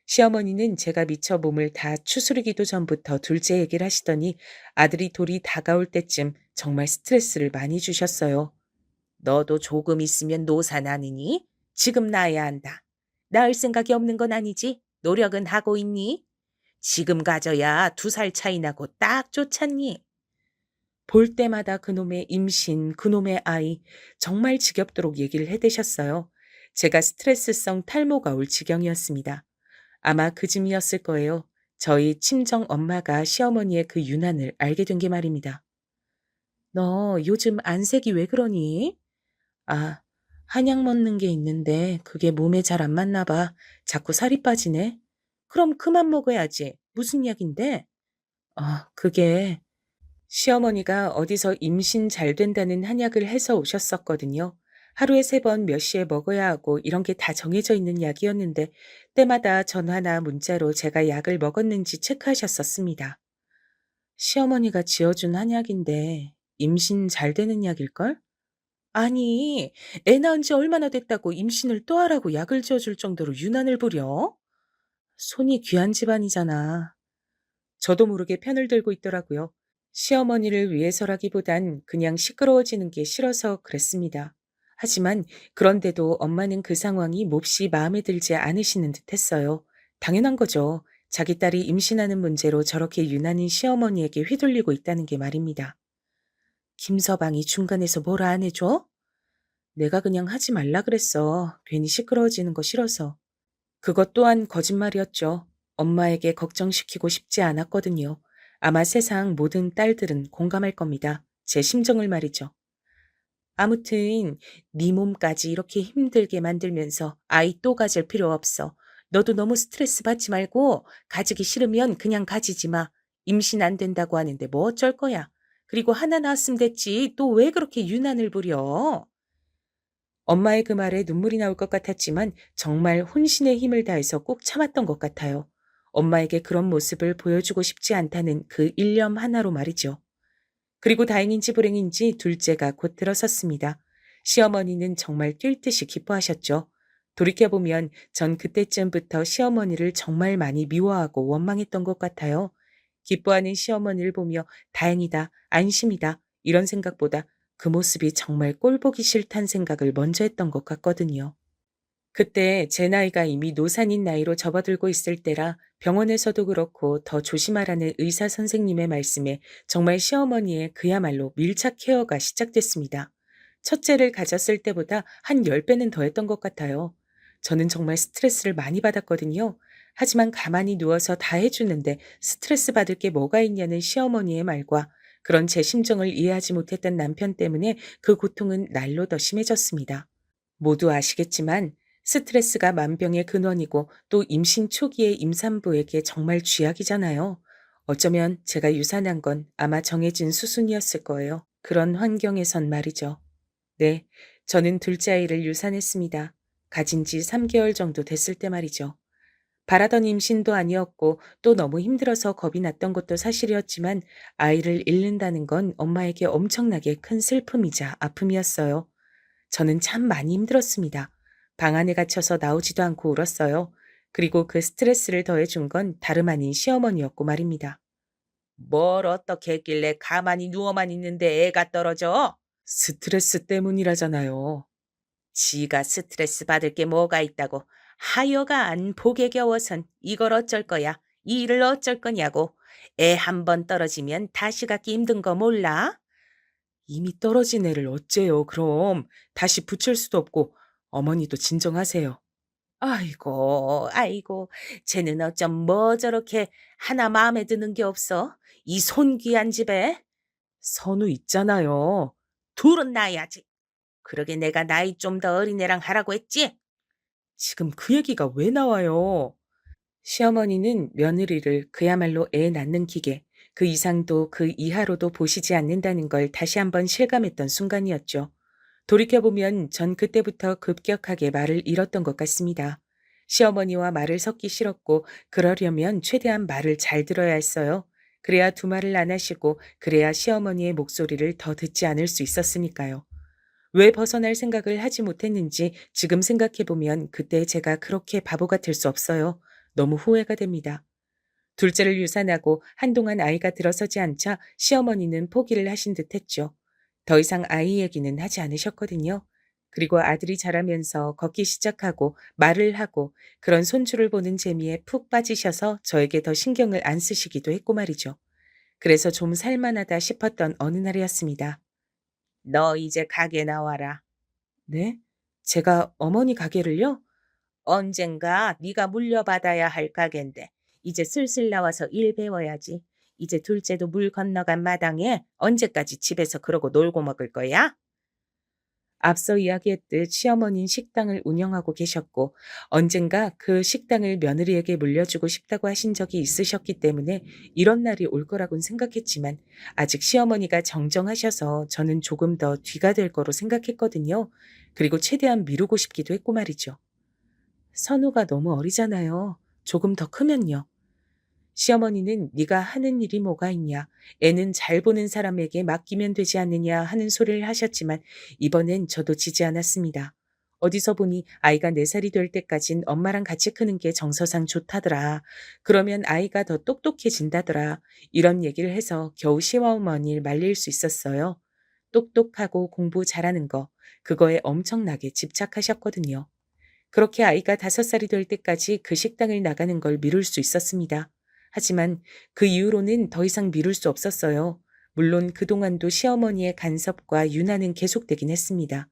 시어머니는 제가 미처 몸을 다 추스르기도 전부터 둘째 얘기를 하시더니 아들이 돌이 다가올 때쯤 정말 스트레스를 많이 주셨어요. 너도 조금 있으면 노사 나느니? 지금 낳아야 한다. 낳을 생각이 없는 건 아니지? 노력은 하고 있니? 지금 가져야 2살 차이 나고 딱 좋잖니? 볼 때마다 그놈의 임신, 그놈의 아이, 정말 지겹도록 얘기를 해대셨어요. 제가 스트레스성 탈모가 올 지경이었습니다. 아마 그쯤이었을 거예요. 저희 친정 엄마가 시어머니의 그 유난을 알게 된 게 말입니다. 너 요즘 안색이 왜 그러니? 아, 한약 먹는 게 있는데 그게 몸에 잘 안 맞나 봐. 자꾸 살이 빠지네. 그럼 그만 먹어야지. 무슨 약인데? 그게 시어머니가 어디서 임신 잘 된다는 한약을 해서 오셨었거든요. 하루에 3번 몇 시에 먹어야 하고 이런 게 다 정해져 있는 약이었는데 때마다 전화나 문자로 제가 약을 먹었는지 체크하셨었습니다. 시어머니가 지어준 한약인데 임신 잘 되는 약일걸? 아니, 애 낳은 지 얼마나 됐다고 임신을 또 하라고 약을 지어줄 정도로 유난을 부려? 손이 귀한 집안이잖아. 저도 모르게 편을 들고 있더라고요. 시어머니를 위해서라기보단 그냥 시끄러워지는 게 싫어서 그랬습니다. 하지만 그런데도 엄마는 그 상황이 몹시 마음에 들지 않으시는 듯 했어요. 당연한 거죠. 자기 딸이 임신하는 문제로 저렇게 유난인 시어머니에게 휘둘리고 있다는 게 말입니다. 김서방이 중간에서 뭐라 안 해줘? 내가 그냥 하지 말라 그랬어. 괜히 시끄러워지는 거 싫어서. 그것 또한 거짓말이었죠. 엄마에게 걱정시키고 싶지 않았거든요. 아마 세상 모든 딸들은 공감할 겁니다. 제 심정을 말이죠. 아무튼 네 몸까지 이렇게 힘들게 만들면서 아이 또 가질 필요 없어. 너도 너무 스트레스 받지 말고 가지기 싫으면 그냥 가지지 마. 임신 안 된다고 하는데 뭐 어쩔 거야. 그리고 하나 낳았으면 됐지. 또 왜 그렇게 유난을 부려? 엄마의 그 말에 눈물이 나올 것 같았지만 정말 혼신의 힘을 다해서 꼭 참았던 것 같아요. 엄마에게 그런 모습을 보여주고 싶지 않다는 그 일념 하나로 말이죠. 그리고 다행인지 불행인지 둘째가 곧 들어섰습니다. 시어머니는 정말 뛸 듯이 기뻐하셨죠. 돌이켜보면 전 그때쯤부터 시어머니를 정말 많이 미워하고 원망했던 것 같아요. 기뻐하는 시어머니를 보며 다행이다, 안심이다, 이런 생각보다 그 모습이 정말 꼴보기 싫단 생각을 먼저 했던 것 같거든요. 그때 제 나이가 이미 노산인 나이로 접어들고 있을 때라 병원에서도 그렇고 더 조심하라는 의사 선생님의 말씀에 정말 시어머니의 그야말로 밀착 케어가 시작됐습니다. 첫째를 가졌을 때보다 한 10배는 더 했던 것 같아요. 저는 정말 스트레스를 많이 받았거든요. 하지만 가만히 누워서 다 해주는데 스트레스 받을 게 뭐가 있냐는 시어머니의 말과 그런 제 심정을 이해하지 못했던 남편 때문에 그 고통은 날로 더 심해졌습니다. 모두 아시겠지만 스트레스가 만병의 근원이고 또 임신 초기의 임산부에게 정말 쥐약이잖아요. 어쩌면 제가 유산한 건 아마 정해진 수순이었을 거예요. 그런 환경에선 말이죠. 네, 저는 둘째 아이를 유산했습니다. 가진 지 3개월 정도 됐을 때 말이죠. 바라던 임신도 아니었고 또 너무 힘들어서 겁이 났던 것도 사실이었지만 아이를 잃는다는 건 엄마에게 엄청나게 큰 슬픔이자 아픔이었어요. 저는 참 많이 힘들었습니다. 방 안에 갇혀서 나오지도 않고 울었어요. 그리고 그 스트레스를 더해준 건 다름 아닌 시어머니였고 말입니다. 뭘 어떻게 했길래 가만히 누워만 있는데 애가 떨어져? 스트레스 때문이라잖아요. 지가 스트레스 받을 게 뭐가 있다고. 하여간 복에 겨워선 이걸 어쩔 거야. 이 일을 어쩔 거냐고. 애 한 번 떨어지면 다시 갖기 힘든 거 몰라? 이미 떨어진 애를 어째요, 그럼. 다시 붙일 수도 없고. 어머니도 진정하세요. 아이고, 아이고. 쟤는 어쩜 뭐 저렇게 하나 마음에 드는 게 없어? 이 손귀한 집에? 선우 있잖아요. 둘은 낳아야지. 그러게 내가 나이 좀 더 어린 애랑 하라고 했지? 지금 그 얘기가 왜 나와요? 시어머니는 며느리를 그야말로 애 낳는 기계, 그 이상도 그 이하로도 보시지 않는다는 걸 다시 한번 실감했던 순간이었죠. 돌이켜보면 전 그때부터 급격하게 말을 잃었던 것 같습니다. 시어머니와 말을 섞기 싫었고, 그러려면 최대한 말을 잘 들어야 했어요. 그래야 두 말을 안 하시고, 그래야 시어머니의 목소리를 더 듣지 않을 수 있었으니까요. 왜 벗어날 생각을 하지 못했는지 지금 생각해보면 그때 제가 그렇게 바보 같을 수 없어요. 너무 후회가 됩니다. 둘째를 유산하고 한동안 아이가 들어서지 않자 시어머니는 포기를 하신 듯 했죠. 더 이상 아이 얘기는 하지 않으셨거든요. 그리고 아들이 자라면서 걷기 시작하고 말을 하고 그런 손주를 보는 재미에 푹 빠지셔서 저에게 더 신경을 안 쓰시기도 했고 말이죠. 그래서 좀 살만하다 싶었던 어느 날이었습니다. 너 이제 가게 나와라. 네? 제가 어머니 가게를요? 언젠가 네가 물려받아야 할 가게인데 이제 슬슬 나와서 일 배워야지. 이제 둘째도 물 건너간 마당에 언제까지 집에서 그러고 놀고 먹을 거야? 앞서 이야기했듯 시어머니는 식당을 운영하고 계셨고 언젠가 그 식당을 며느리에게 물려주고 싶다고 하신 적이 있으셨기 때문에 이런 날이 올 거라고는 생각했지만 아직 시어머니가 정정하셔서 저는 조금 더 뒤가 될 거로 생각했거든요. 그리고 최대한 미루고 싶기도 했고 말이죠. 선우가 너무 어리잖아요. 조금 더 크면요. 시어머니는 네가 하는 일이 뭐가 있냐. 애는 잘 보는 사람에게 맡기면 되지 않느냐 하는 소리를 하셨지만 이번엔 저도 지지 않았습니다. 어디서 보니 아이가 4살이 될 때까진 엄마랑 같이 크는 게 정서상 좋다더라. 그러면 아이가 더 똑똑해진다더라. 이런 얘기를 해서 겨우 시어머니를 말릴 수 있었어요. 똑똑하고 공부 잘하는 거. 그거에 엄청나게 집착하셨거든요. 그렇게 아이가 5살이 될 때까지 그 식당을 나가는 걸 미룰 수 있었습니다. 하지만 그 이후로는 더 이상 미룰 수 없었어요. 물론 그동안도 시어머니의 간섭과 윤화는 계속되긴 했습니다.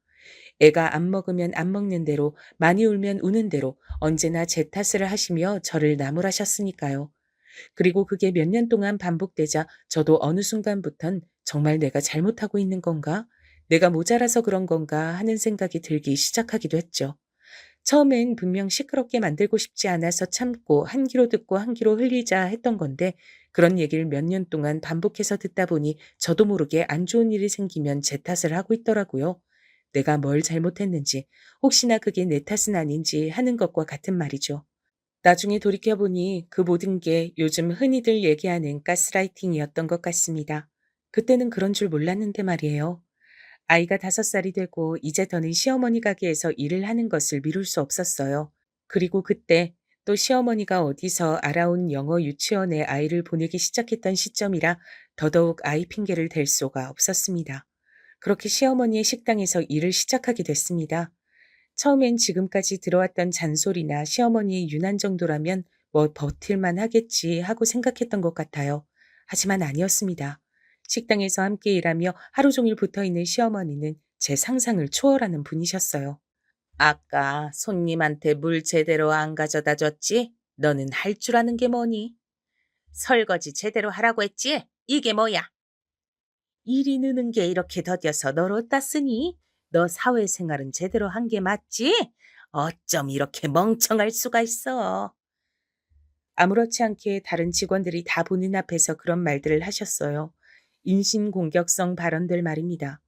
애가 안 먹으면 안 먹는 대로, 많이 울면 우는 대로 언제나 제 탓을 하시며 저를 나무라셨으니까요. 그리고 그게 몇 년 동안 반복되자 저도 어느 순간부턴 정말 내가 잘못하고 있는 건가? 내가 모자라서 그런 건가 하는 생각이 들기 시작하기도 했죠. 처음엔 분명 시끄럽게 만들고 싶지 않아서 참고 한 귀로 듣고 한 귀로 흘리자 했던 건데 그런 얘기를 몇 년 동안 반복해서 듣다 보니 저도 모르게 안 좋은 일이 생기면 제 탓을 하고 있더라고요. 내가 뭘 잘못했는지, 혹시나 그게 내 탓은 아닌지 하는 것과 같은 말이죠. 나중에 돌이켜보니 그 모든 게 요즘 흔히들 얘기하는 가스라이팅이었던 것 같습니다. 그때는 그런 줄 몰랐는데 말이에요. 아이가 5살이 되고 이제 더는 시어머니 가게에서 일을 하는 것을 미룰 수 없었어요. 그리고 그때 또 시어머니가 어디서 알아온 영어 유치원에 아이를 보내기 시작했던 시점이라 더더욱 아이 핑계를 댈 수가 없었습니다. 그렇게 시어머니의 식당에서 일을 시작하게 됐습니다. 처음엔 지금까지 들어왔던 잔소리나 시어머니의 유난 정도라면 뭐 버틸만 하겠지 하고 생각했던 것 같아요. 하지만 아니었습니다. 식당에서 함께 일하며 하루 종일 붙어 있는 시어머니는 제 상상을 초월하는 분이셨어요. 아까 손님한테 물 제대로 안 가져다 줬지? 너는 할 줄 아는 게 뭐니? 설거지 제대로 하라고 했지? 이게 뭐야? 일이 느는 게 이렇게 더뎌서 널 어디다 쓰니? 너 사회생활은 제대로 한 게 맞지? 어쩜 이렇게 멍청할 수가 있어? 아무렇지 않게 다른 직원들이 다 보는 앞에서 그런 말들을 하셨어요. 인신공격성 발언들 말입니다.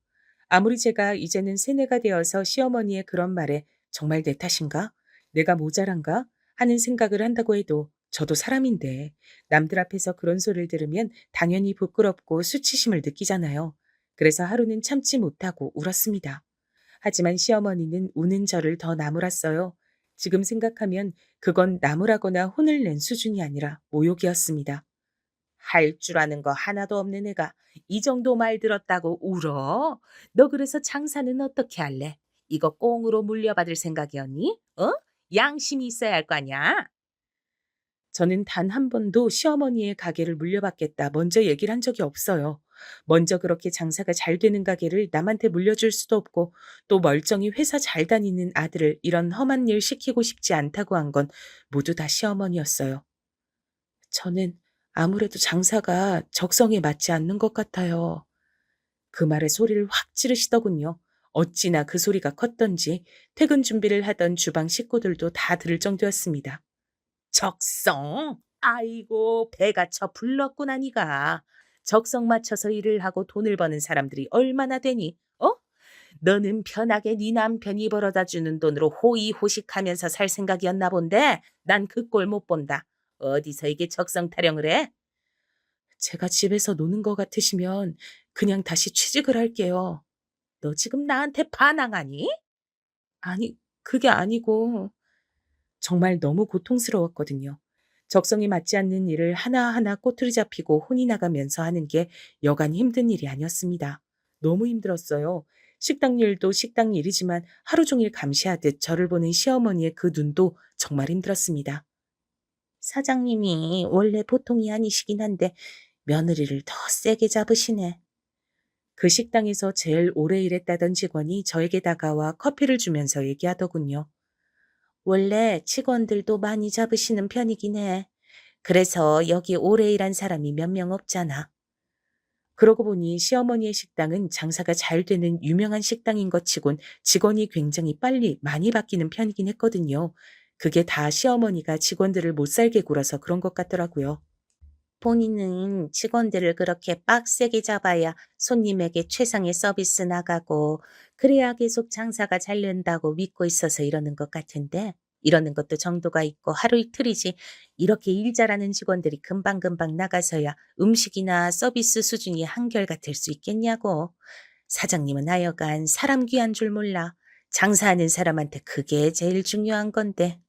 아무리 제가 이제는 세뇌가 되어서 시어머니의 그런 말에 정말 내 탓인가? 내가 모자란가? 하는 생각을 한다고 해도 저도 사람인데 남들 앞에서 그런 소리를 들으면 당연히 부끄럽고 수치심을 느끼잖아요. 그래서 하루는 참지 못하고 울었습니다. 하지만 시어머니는 우는 저를 더 나무랐어요. 지금 생각하면 그건 나무라거나 혼을 낸 수준이 아니라 모욕이었습니다. 할 줄 아는 거 하나도 없는 애가 이 정도 말 들었다고 울어? 너 그래서 장사는 어떻게 할래? 이거 꽁으로 물려받을 생각이었니? 어? 양심이 있어야 할 거 아니야? 저는 단 한 번도 시어머니의 가게를 물려받겠다 먼저 얘기를 한 적이 없어요. 먼저 그렇게 장사가 잘 되는 가게를 남한테 물려줄 수도 없고 또 멀쩡히 회사 잘 다니는 아들을 이런 험한 일 시키고 싶지 않다고 한 건 모두 다 시어머니였어요. 저는 아무래도 장사가 적성에 맞지 않는 것 같아요. 그 말에 소리를 확 지르시더군요. 어찌나 그 소리가 컸던지 퇴근 준비를 하던 주방 식구들도 다 들을 정도였습니다. 적성? 아이고, 배가 쳐 불렀구나, 니가. 적성 맞춰서 일을 하고 돈을 버는 사람들이 얼마나 되니? 어? 너는 편하게 네 남편이 벌어다 주는 돈으로 호의호식하면서 살 생각이었나 본데 난 그 꼴 못 본다. 어디서 이게 적성 타령을 해? 제가 집에서 노는 것 같으시면 그냥 다시 취직을 할게요. 너 지금 나한테 반항하니? 아니, 그게 아니고 정말 너무 고통스러웠거든요. 적성에 맞지 않는 일을 하나하나 꼬투리 잡히고 혼이 나가면서 하는 게 여간 힘든 일이 아니었습니다. 너무 힘들었어요. 식당 일도 식당 일이지만 하루 종일 감시하듯 저를 보는 시어머니의 그 눈도 정말 힘들었습니다. 사장님이 원래 보통이 아니시긴 한데 며느리를 더 세게 잡으시네. 그 식당에서 제일 오래 일했다던 직원이 저에게 다가와 커피를 주면서 얘기하더군요. 원래 직원들도 많이 잡으시는 편이긴 해. 그래서 여기 오래 일한 사람이 몇 명 없잖아. 그러고 보니 시어머니의 식당은 장사가 잘 되는 유명한 식당인 것 치곤 직원이 굉장히 빨리 많이 바뀌는 편이긴 했거든요. 그게 다 시어머니가 직원들을 못 살게 굴어서 그런 것 같더라고요. 본인은 직원들을 그렇게 빡세게 잡아야 손님에게 최상의 서비스 나가고 그래야 계속 장사가 잘 된다고 믿고 있어서 이러는 것 같은데 이러는 것도 정도가 있고 하루 이틀이지 이렇게 일 잘하는 직원들이 금방금방 나가서야 음식이나 서비스 수준이 한결같을 수 있겠냐고. 사장님은 하여간 사람 귀한 줄 몰라. 장사하는 사람한테 그게 제일 중요한 건데.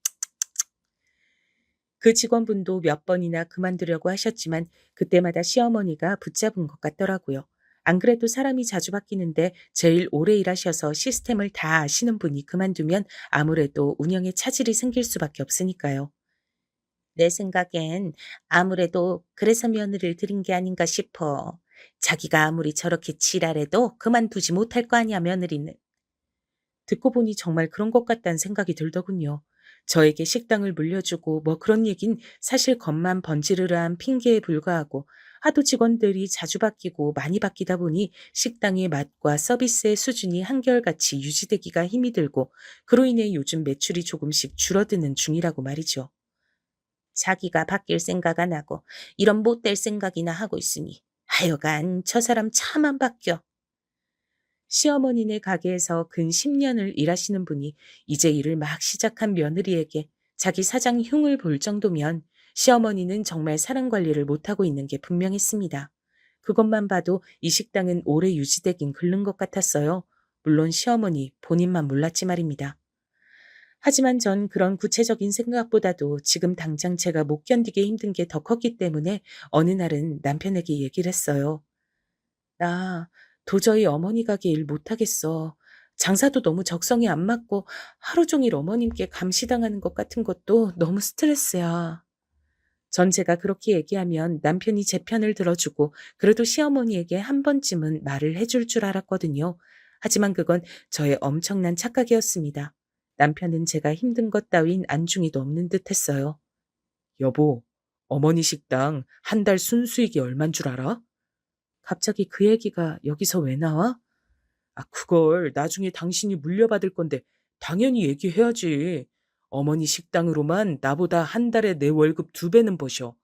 그 직원분도 몇 번이나 그만두려고 하셨지만 그때마다 시어머니가 붙잡은 것 같더라고요. 안 그래도 사람이 자주 바뀌는데 제일 오래 일하셔서 시스템을 다 아시는 분이 그만두면 아무래도 운영에 차질이 생길 수밖에 없으니까요. 내 생각엔 아무래도 그래서 며느리를 들인 게 아닌가 싶어. 자기가 아무리 저렇게 지랄해도 그만두지 못할 거 아니야, 며느리는. 듣고 보니 정말 그런 것 같다는 생각이 들더군요. 저에게 식당을 물려주고 뭐 그런 얘긴 사실 겉만 번지르르한 핑계에 불과하고 하도 직원들이 자주 바뀌고 많이 바뀌다 보니 식당의 맛과 서비스의 수준이 한결같이 유지되기가 힘이 들고 그로 인해 요즘 매출이 조금씩 줄어드는 중이라고 말이죠. 자기가 바뀔 생각 안 하고 이런 못될 생각이나 하고 있으니 하여간 저 사람 참 안 바뀌어. 시어머니네 가게에서 근 10년을 일하시는 분이 이제 일을 막 시작한 며느리에게 자기 사장 흉을 볼 정도면 시어머니는 정말 사람 관리를 못하고 있는 게 분명했습니다. 그것만 봐도 이 식당은 오래 유지되긴 글른 것 같았어요. 물론 시어머니 본인만 몰랐지 말입니다. 하지만 전 그런 구체적인 생각보다도 지금 당장 제가 못 견디게 힘든 게 더 컸기 때문에 어느 날은 남편에게 얘기를 했어요. 나 도저히 어머니 가게 일 못하겠어. 장사도 너무 적성에 안 맞고 하루 종일 어머님께 감시당하는 것 같은 것도 너무 스트레스야. 전 제가 그렇게 얘기하면 남편이 제 편을 들어주고 그래도 시어머니에게 한 번쯤은 말을 해줄 줄 알았거든요. 하지만 그건 저의 엄청난 착각이었습니다. 남편은 제가 힘든 것 따윈 안중에도 없는 듯 했어요. 여보, 어머니 식당 한 달 순수익이 얼만 줄 알아? 갑자기 그 얘기가 여기서 왜 나와? 아, 그걸 나중에 당신이 물려받을 건데 당연히 얘기해야지. 어머니 식당으로만 나보다 한 달에 내 월급 2배는 버셔.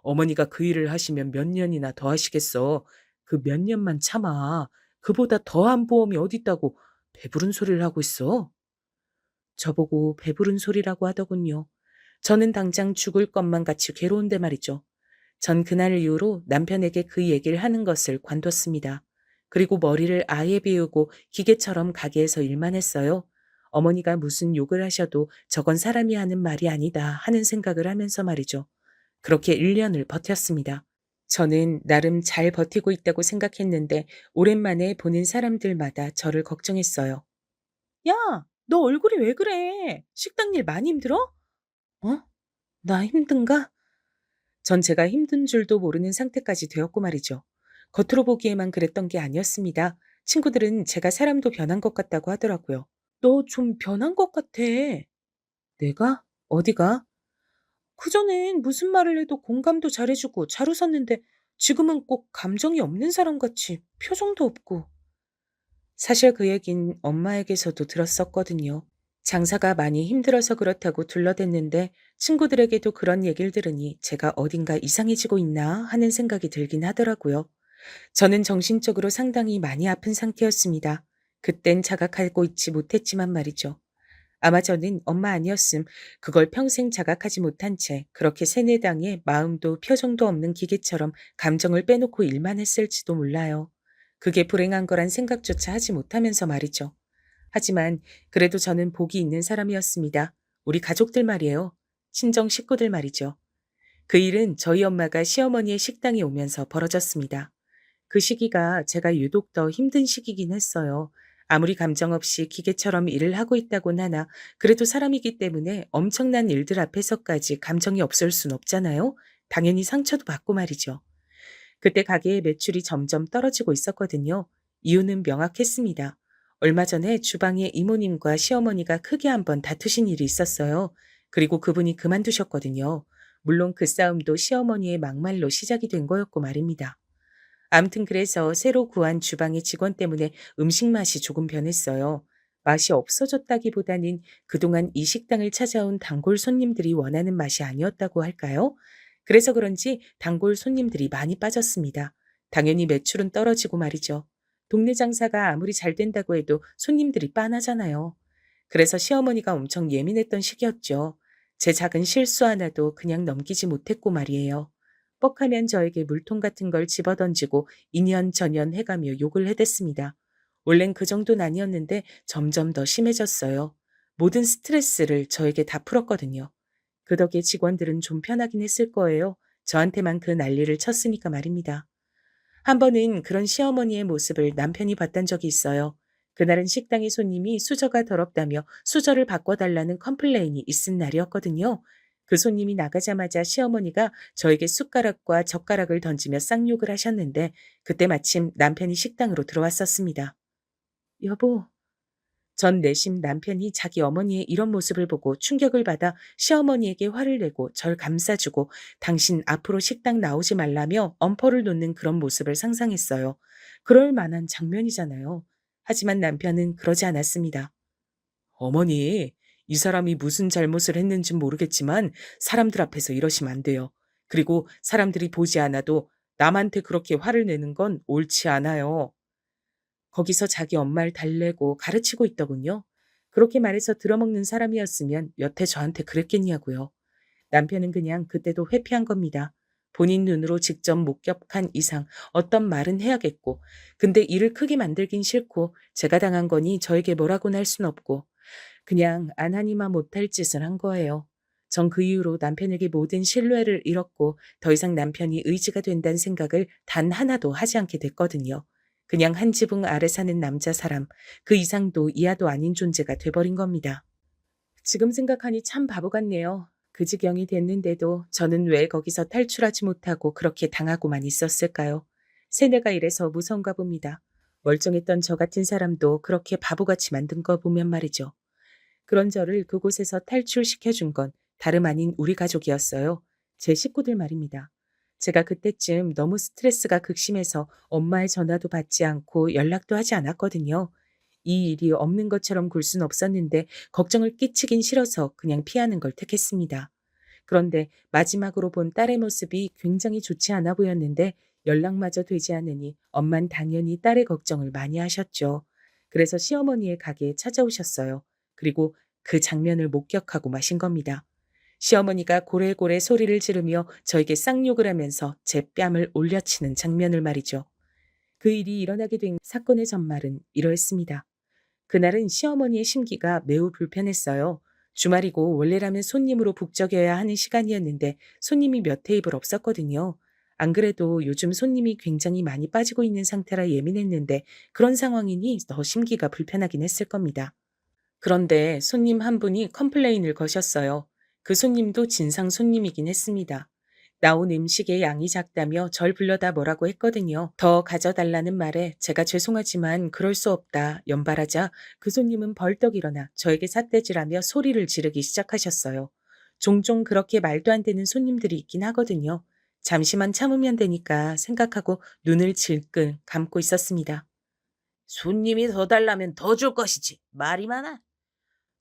어머니가 그 일을 하시면 몇 년이나 더 하시겠어. 그 몇 년만 참아. 그보다 더한 보험이 어딨다고 배부른 소리를 하고 있어. 저보고 배부른 소리라고 하더군요. 저는 당장 죽을 것만 같이 괴로운데 말이죠. 전 그날 이후로 남편에게 그 얘기를 하는 것을 관뒀습니다. 그리고 머리를 아예 비우고 기계처럼 가게에서 일만 했어요. 어머니가 무슨 욕을 하셔도 저건 사람이 하는 말이 아니다 하는 생각을 하면서 말이죠. 그렇게 1년을 버텼습니다. 저는 나름 잘 버티고 있다고 생각했는데 오랜만에 보는 사람들마다 저를 걱정했어요. 야, 너 얼굴이 왜 그래? 식당 일 많이 힘들어? 어? 나 힘든가? 전 제가 힘든 줄도 모르는 상태까지 되었고 말이죠. 겉으로 보기에만 그랬던 게 아니었습니다. 친구들은 제가 사람도 변한 것 같다고 하더라고요. 너 좀 변한 것 같아. 내가? 어디가? 그전엔 무슨 말을 해도 공감도 잘해주고 잘 웃었는데 지금은 꼭 감정이 없는 사람 같이 표정도 없고. 사실 그 얘긴 엄마에게서도 들었었거든요. 장사가 많이 힘들어서 그렇다고 둘러댔는데 친구들에게도 그런 얘기를 들으니 제가 어딘가 이상해지고 있나 하는 생각이 들긴 하더라고요. 저는 정신적으로 상당히 많이 아픈 상태였습니다. 그땐 자각하고 있지 못했지만 말이죠. 아마 저는 엄마 아니었음 그걸 평생 자각하지 못한 채 그렇게 세뇌당해 마음도 표정도 없는 기계처럼 감정을 빼놓고 일만 했을지도 몰라요. 그게 불행한 거란 생각조차 하지 못하면서 말이죠. 하지만 그래도 저는 복이 있는 사람이었습니다. 우리 가족들 말이에요. 친정 식구들 말이죠. 그 일은 저희 엄마가 시어머니의 식당에 오면서 벌어졌습니다. 그 시기가 제가 유독 더 힘든 시기긴 했어요. 아무리 감정 없이 기계처럼 일을 하고 있다곤 하나 그래도 사람이기 때문에 엄청난 일들 앞에서까지 감정이 없을 순 없잖아요. 당연히 상처도 받고 말이죠. 그때 가게의 매출이 점점 떨어지고 있었거든요. 이유는 명확했습니다. 얼마 전에 주방에 이모님과 시어머니가 크게 한번 다투신 일이 있었어요. 그리고 그분이 그만두셨거든요. 물론 그 싸움도 시어머니의 막말로 시작이 된 거였고 말입니다. 암튼 그래서 새로 구한 주방의 직원 때문에 음식 맛이 조금 변했어요. 맛이 없어졌다기보다는 그동안 이 식당을 찾아온 단골 손님들이 원하는 맛이 아니었다고 할까요? 그래서 그런지 단골 손님들이 많이 빠졌습니다. 당연히 매출은 떨어지고 말이죠. 동네 장사가 아무리 잘 된다고 해도 손님들이 빤하잖아요. 그래서 시어머니가 엄청 예민했던 시기였죠. 제 작은 실수 하나도 그냥 넘기지 못했고 말이에요. 뻑하면 저에게 물통 같은 걸 집어던지고 이년저년 해가며 욕을 해댔습니다. 원래는 그 정도는 아니었는데 점점 더 심해졌어요. 모든 스트레스를 저에게 다 풀었거든요. 그 덕에 직원들은 좀 편하긴 했을 거예요. 저한테만 그 난리를 쳤으니까 말입니다. 한 번은 그런 시어머니의 모습을 남편이 봤던 적이 있어요. 그날은 식당의 손님이 수저가 더럽다며 수저를 바꿔달라는 컴플레인이 있은 날이었거든요. 그 손님이 나가자마자 시어머니가 저에게 숟가락과 젓가락을 던지며 쌍욕을 하셨는데 그때 마침 남편이 식당으로 들어왔었습니다. 여보, 전 내심 남편이 자기 어머니의 이런 모습을 보고 충격을 받아 시어머니에게 화를 내고 절 감싸주고 당신 앞으로 식당 나오지 말라며 엄포를 놓는 그런 모습을 상상했어요. 그럴 만한 장면이잖아요. 하지만 남편은 그러지 않았습니다. 어머니, 이 사람이 무슨 잘못을 했는지 모르겠지만 사람들 앞에서 이러시면 안 돼요. 그리고 사람들이 보지 않아도 남한테 그렇게 화를 내는 건 옳지 않아요. 거기서 자기 엄마를 달래고 가르치고 있더군요. 그렇게 말해서 들어먹는 사람이었으면 여태 저한테 그랬겠냐고요. 남편은 그냥 그때도 회피한 겁니다. 본인 눈으로 직접 목격한 이상 어떤 말은 해야겠고, 근데 일을 크게 만들긴 싫고, 제가 당한 거니 저에게 뭐라고는 할 순 없고, 그냥 안 하니만 못할 짓을 한 거예요. 전 그 이후로 남편에게 모든 신뢰를 잃었고, 더 이상 남편이 의지가 된다는 생각을 단 하나도 하지 않게 됐거든요. 그냥 한 지붕 아래 사는 남자 사람, 그 이상도 이하도 아닌 존재가 돼버린 겁니다. 지금 생각하니 참 바보 같네요. 그 지경이 됐는데도 저는 왜 거기서 탈출하지 못하고 그렇게 당하고만 있었을까요? 세뇌가 이래서 무서운가 봅니다. 멀쩡했던 저 같은 사람도 그렇게 바보같이 만든 거 보면 말이죠. 그런 저를 그곳에서 탈출시켜준 건 다름 아닌 우리 가족이었어요. 제 식구들 말입니다. 제가 그때쯤 너무 스트레스가 극심해서 엄마의 전화도 받지 않고 연락도 하지 않았거든요. 이 일이 없는 것처럼 굴 순 없었는데 걱정을 끼치긴 싫어서 그냥 피하는 걸 택했습니다. 그런데 마지막으로 본 딸의 모습이 굉장히 좋지 않아 보였는데 연락마저 되지 않으니 엄만 당연히 딸의 걱정을 많이 하셨죠. 그래서 시어머니의 가게에 찾아오셨어요. 그리고 그 장면을 목격하고 마신 겁니다. 시어머니가 고래고래 소리를 지르며 저에게 쌍욕을 하면서 제 뺨을 올려치는 장면을 말이죠. 그 일이 일어나게 된 사건의 전말은 이러했습니다. 그날은 시어머니의 심기가 매우 불편했어요. 주말이고 원래라면 손님으로 북적여야 하는 시간이었는데 손님이 몇 테이블 없었거든요. 안 그래도 요즘 손님이 굉장히 많이 빠지고 있는 상태라 예민했는데 그런 상황이니 더 심기가 불편하긴 했을 겁니다. 그런데 손님 한 분이 컴플레인을 거셨어요. 그 손님도 진상 손님이긴 했습니다. 나온 음식의 양이 작다며 절 불러다 뭐라고 했거든요. 더 가져달라는 말에 제가 죄송하지만 그럴 수 없다 연발하자 그 손님은 벌떡 일어나 저에게 삿대질하며 소리를 지르기 시작하셨어요. 종종 그렇게 말도 안 되는 손님들이 있긴 하거든요. 잠시만 참으면 되니까 생각하고 눈을 질끈 감고 있었습니다. 손님이 더 달라면 더 줄 것이지. 말이 많아.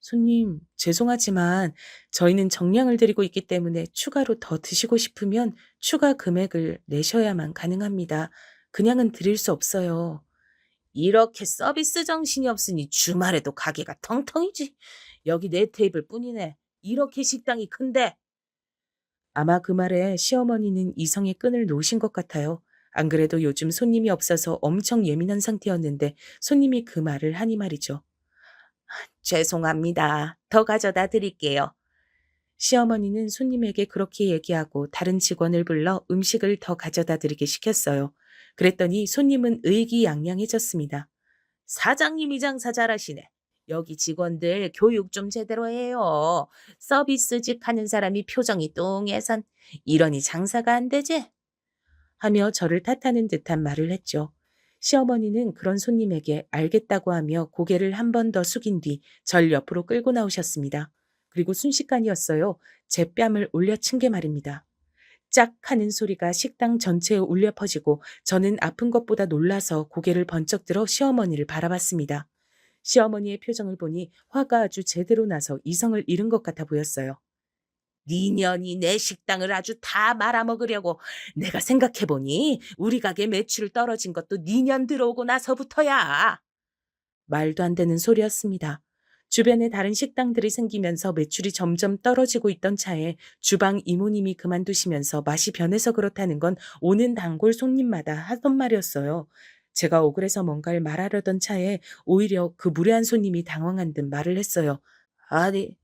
손님, 죄송하지만 저희는 정량을 드리고 있기 때문에 추가로 더 드시고 싶으면 추가 금액을 내셔야만 가능합니다. 그냥은 드릴 수 없어요. 이렇게 서비스 정신이 없으니 주말에도 가게가 텅텅이지. 여기 네 테이블 뿐이네. 이렇게 식당이 큰데. 아마 그 말에 시어머니는 이성의 끈을 놓으신 것 같아요. 안 그래도 요즘 손님이 없어서 엄청 예민한 상태였는데 손님이 그 말을 하니 말이죠. 죄송합니다. 더 가져다 드릴게요. 시어머니는 손님에게 그렇게 얘기하고 다른 직원을 불러 음식을 더 가져다 드리게 시켰어요. 그랬더니 손님은 의기양양해졌습니다. 사장님이 장사 잘하시네. 여기 직원들 교육 좀 제대로 해요. 서비스직 하는 사람이 표정이 뚱해선 이러니 장사가 안 되지? 하며 저를 탓하는 듯한 말을 했죠. 시어머니는 그런 손님에게 알겠다고 하며 고개를 한 번 더 숙인 뒤 절 옆으로 끌고 나오셨습니다. 그리고 순식간이었어요. 제 뺨을 올려친 게 말입니다. 짝 하는 소리가 식당 전체에 울려 퍼지고 저는 아픈 것보다 놀라서 고개를 번쩍 들어 시어머니를 바라봤습니다. 시어머니의 표정을 보니 화가 아주 제대로 나서 이성을 잃은 것 같아 보였어요. 니년이 내 식당을 아주 다 말아먹으려고 내가 생각해보니 우리 가게 매출 떨어진 것도 니년 들어오고 나서부터야. 말도 안 되는 소리였습니다. 주변에 다른 식당들이 생기면서 매출이 점점 떨어지고 있던 차에 주방 이모님이 그만두시면서 맛이 변해서 그렇다는 건 오는 단골 손님마다 하던 말이었어요. 제가 억울해서 뭔가를 말하려던 차에 오히려 그 무례한 손님이 당황한 듯 말을 했어요. 아니,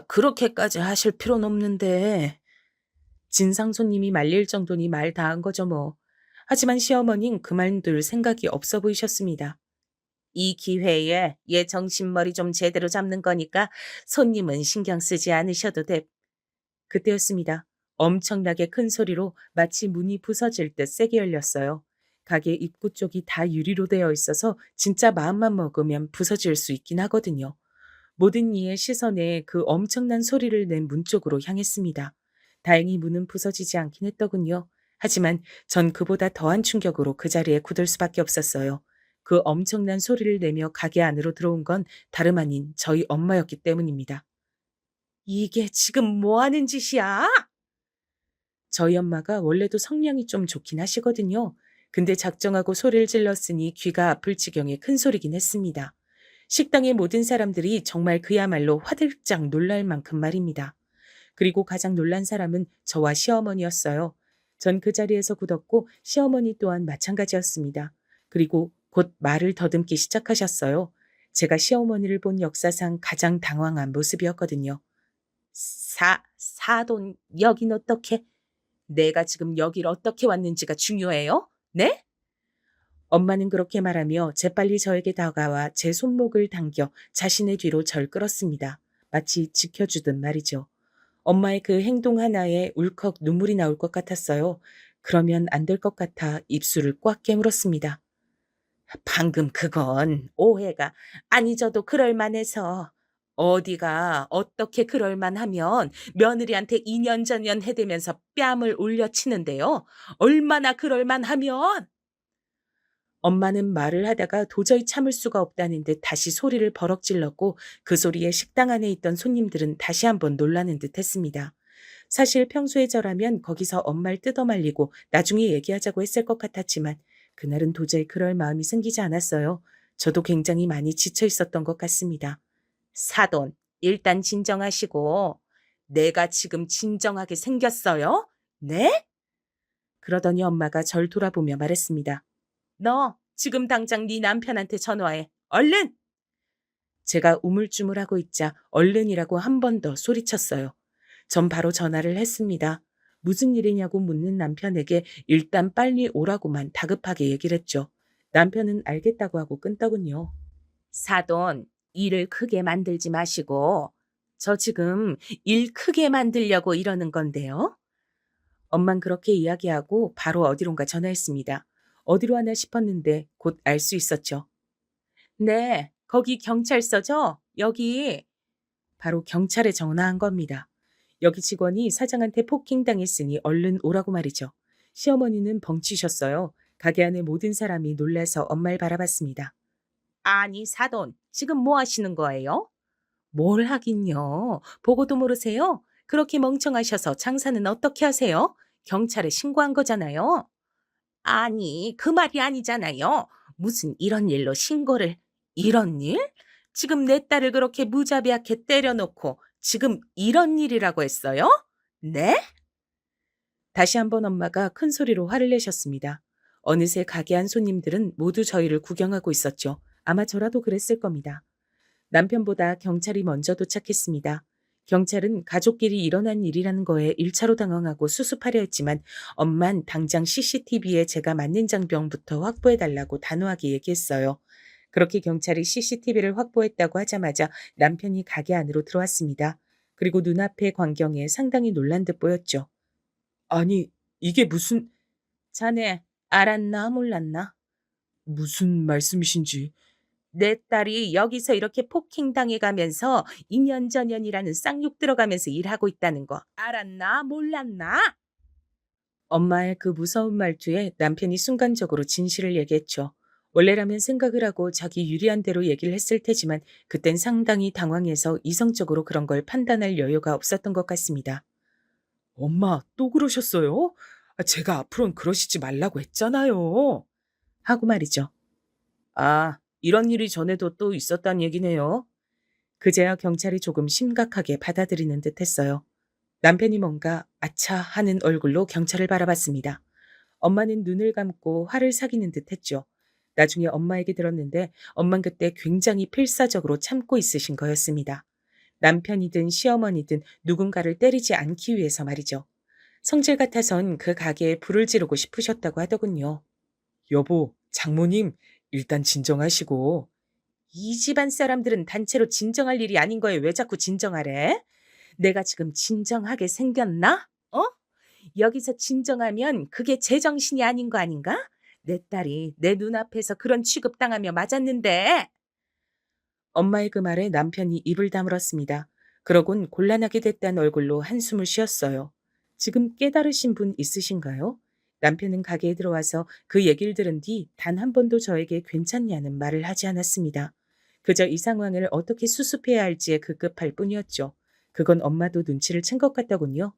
그렇게까지 하실 필요는 없는데. 진상 손님이 말릴 정도니 말 다 한 거죠 뭐. 하지만 시어머니는 그만둘 생각이 없어 보이셨습니다. 이 기회에 얘 정신머리 좀 제대로 잡는 거니까 손님은 신경 쓰지 않으셔도 돼. 그때였습니다. 엄청나게 큰 소리로 마치 문이 부서질 듯 세게 열렸어요. 가게 입구 쪽이 다 유리로 되어 있어서 진짜 마음만 먹으면 부서질 수 있긴 하거든요. 모든 이의 시선에 그 엄청난 소리를 낸 문 쪽으로 향했습니다. 다행히 문은 부서지지 않긴 했더군요. 하지만 전 그보다 더한 충격으로 그 자리에 굳을 수밖에 없었어요. 그 엄청난 소리를 내며 가게 안으로 들어온 건 다름 아닌 저희 엄마였기 때문입니다. 이게 지금 뭐 하는 짓이야? 저희 엄마가 원래도 성량이 좀 좋긴 하시거든요. 근데 작정하고 소리를 질렀으니 귀가 아플 지경의 큰 소리긴 했습니다. 식당의 모든 사람들이 정말 그야말로 화들짝 놀랄 만큼 말입니다. 그리고 가장 놀란 사람은 저와 시어머니였어요. 전 그 자리에서 굳었고 시어머니 또한 마찬가지였습니다. 그리고 곧 말을 더듬기 시작하셨어요. 제가 시어머니를 본 역사상 가장 당황한 모습이었거든요. 사돈, 여긴 어떻게? 내가 지금 여길 어떻게 왔는지가 중요해요? 네? 엄마는 그렇게 말하며 재빨리 저에게 다가와 제 손목을 당겨 자신의 뒤로 절 끌었습니다. 마치 지켜주듯 말이죠. 엄마의 그 행동 하나에 울컥 눈물이 나올 것 같았어요. 그러면 안 될 것 같아 입술을 꽉 깨물었습니다. 방금 그건 오해가 아니져도 그럴 만해서 어디가 어떻게 그럴 만하면 며느리한테 2년 전년 해대면서 뺨을 올려치는데요. 얼마나 그럴 만하면 엄마는 말을 하다가 도저히 참을 수가 없다는 듯 다시 소리를 버럭 질렀고 그 소리에 식당 안에 있던 손님들은 다시 한번 놀라는 듯 했습니다. 사실 평소에 저라면 거기서 엄마를 뜯어말리고 나중에 얘기하자고 했을 것 같았지만 그날은 도저히 그럴 마음이 생기지 않았어요. 저도 굉장히 많이 지쳐 있었던 것 같습니다. 사돈, 일단 진정하시고 내가 지금 진정하게 생겼어요? 네? 그러더니 엄마가 절 돌아보며 말했습니다. 너 지금 당장 네 남편한테 전화해. 얼른! 제가 우물쭈물하고 있자 얼른이라고 한 번 더 소리쳤어요. 전 바로 전화를 했습니다. 무슨 일이냐고 묻는 남편에게 일단 빨리 오라고만 다급하게 얘기를 했죠. 남편은 알겠다고 하고 끊더군요. 사돈, 일을 크게 만들지 마시고 저 지금 일 크게 만들려고 이러는 건데요. 엄만 그렇게 이야기하고 바로 어디론가 전화했습니다. 어디로 하나 싶었는데 곧 알 수 있었죠. 네, 거기 경찰서죠? 여기. 바로 경찰에 전화한 겁니다. 여기 직원이 사장한테 폭행당했으니 얼른 오라고 말이죠. 시어머니는 벙치셨어요. 가게 안에 모든 사람이 놀라서 엄마를 바라봤습니다. 아니, 사돈, 지금 뭐 하시는 거예요? 뭘 하긴요. 보고도 모르세요? 그렇게 멍청하셔서 장사는 어떻게 하세요? 경찰에 신고한 거잖아요. 아니, 그 말이 아니잖아요. 무슨 이런 일로 신고를. 이런 일? 지금 내 딸을 그렇게 무자비하게 때려놓고 지금 이런 일이라고 했어요? 네? 다시 한번 엄마가 큰 소리로 화를 내셨습니다. 어느새 가게 안 손님들은 모두 저희를 구경하고 있었죠. 아마 저라도 그랬을 겁니다. 남편보다 경찰이 먼저 도착했습니다. 경찰은 가족끼리 일어난 일이라는 거에 1차로 당황하고 수습하려 했지만 엄만 당장 CCTV에 제가 맞는 장병부터 확보해달라고 단호하게 얘기했어요. 그렇게 경찰이 CCTV를 확보했다고 하자마자 남편이 가게 안으로 들어왔습니다. 그리고 눈앞의 광경에 상당히 놀란 듯 보였죠. 아니, 이게 무슨... 자네, 알았나 몰랐나? 무슨 말씀이신지. 내 딸이 여기서 이렇게 폭행당해가면서 2년 전년이라는 쌍욕 들어가면서 일하고 있다는 거 알았나 몰랐나? 엄마의 그 무서운 말투에 남편이 순간적으로 진실을 얘기했죠. 원래라면 생각을 하고 자기 유리한 대로 얘기를 했을 테지만 그땐 상당히 당황해서 이성적으로 그런 걸 판단할 여유가 없었던 것 같습니다. 엄마, 또 그러셨어요? 제가 앞으로는 그러시지 말라고 했잖아요. 하고 말이죠. 아, 이런 일이 전에도 또 있었단 얘기네요. 그제야 경찰이 조금 심각하게 받아들이는 듯 했어요. 남편이 뭔가 아차 하는 얼굴로 경찰을 바라봤습니다. 엄마는 눈을 감고 화를 사귀는 듯 했죠. 나중에 엄마에게 들었는데 엄만 그때 굉장히 필사적으로 참고 있으신 거였습니다. 남편이든 시어머니든 누군가를 때리지 않기 위해서 말이죠. 성질 같아선 그 가게에 불을 지르고 싶으셨다고 하더군요. 여보, 장모님, 일단 진정하시고. 이 집안 사람들은 단체로 진정할 일이 아닌 거에 왜 자꾸 진정하래? 내가 지금 진정하게 생겼나? 어? 여기서 진정하면 그게 제정신이 아닌 거 아닌가? 내 딸이 내 눈앞에서 그런 취급당하며 맞았는데. 엄마의 그 말에 남편이 입을 다물었습니다. 그러곤 곤란하게 됐다는 얼굴로 한숨을 쉬었어요. 지금 깨달으신 분 있으신가요? 남편은 가게에 들어와서 그 얘기를 들은 뒤 단 한 번도 저에게 괜찮냐는 말을 하지 않았습니다. 그저 이 상황을 어떻게 수습해야 할지에 급급할 뿐이었죠. 그건 엄마도 눈치를 챈 것 같더군요.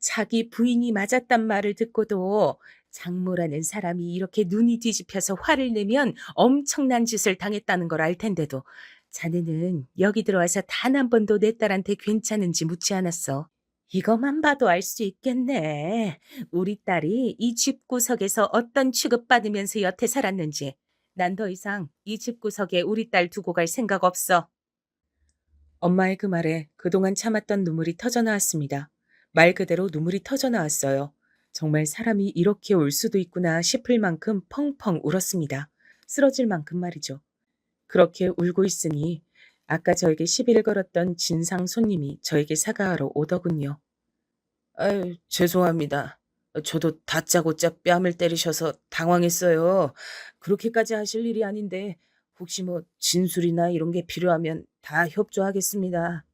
자기 부인이 맞았단 말을 듣고도 장모라는 사람이 이렇게 눈이 뒤집혀서 화를 내면 엄청난 짓을 당했다는 걸 알 텐데도 자네는 여기 들어와서 단 한 번도 내 딸한테 괜찮은지 묻지 않았어. 이것만 봐도 알 수 있겠네. 우리 딸이 이 집구석에서 어떤 취급받으면서 여태 살았는지. 난 더 이상 이 집구석에 우리 딸 두고 갈 생각 없어. 엄마의 그 말에 그동안 참았던 눈물이 터져 나왔습니다. 말 그대로 눈물이 터져 나왔어요. 정말 사람이 이렇게 울 수도 있구나 싶을 만큼 펑펑 울었습니다. 쓰러질 만큼 말이죠. 그렇게 울고 있으니 아까 저에게 시비를 걸었던 진상 손님이 저에게 사과하러 오더군요. 아유, 죄송합니다. 저도 다짜고짜 뺨을 때리셔서 당황했어요. 그렇게까지 하실 일이 아닌데 혹시 뭐 진술이나 이런 게 필요하면 다 협조하겠습니다.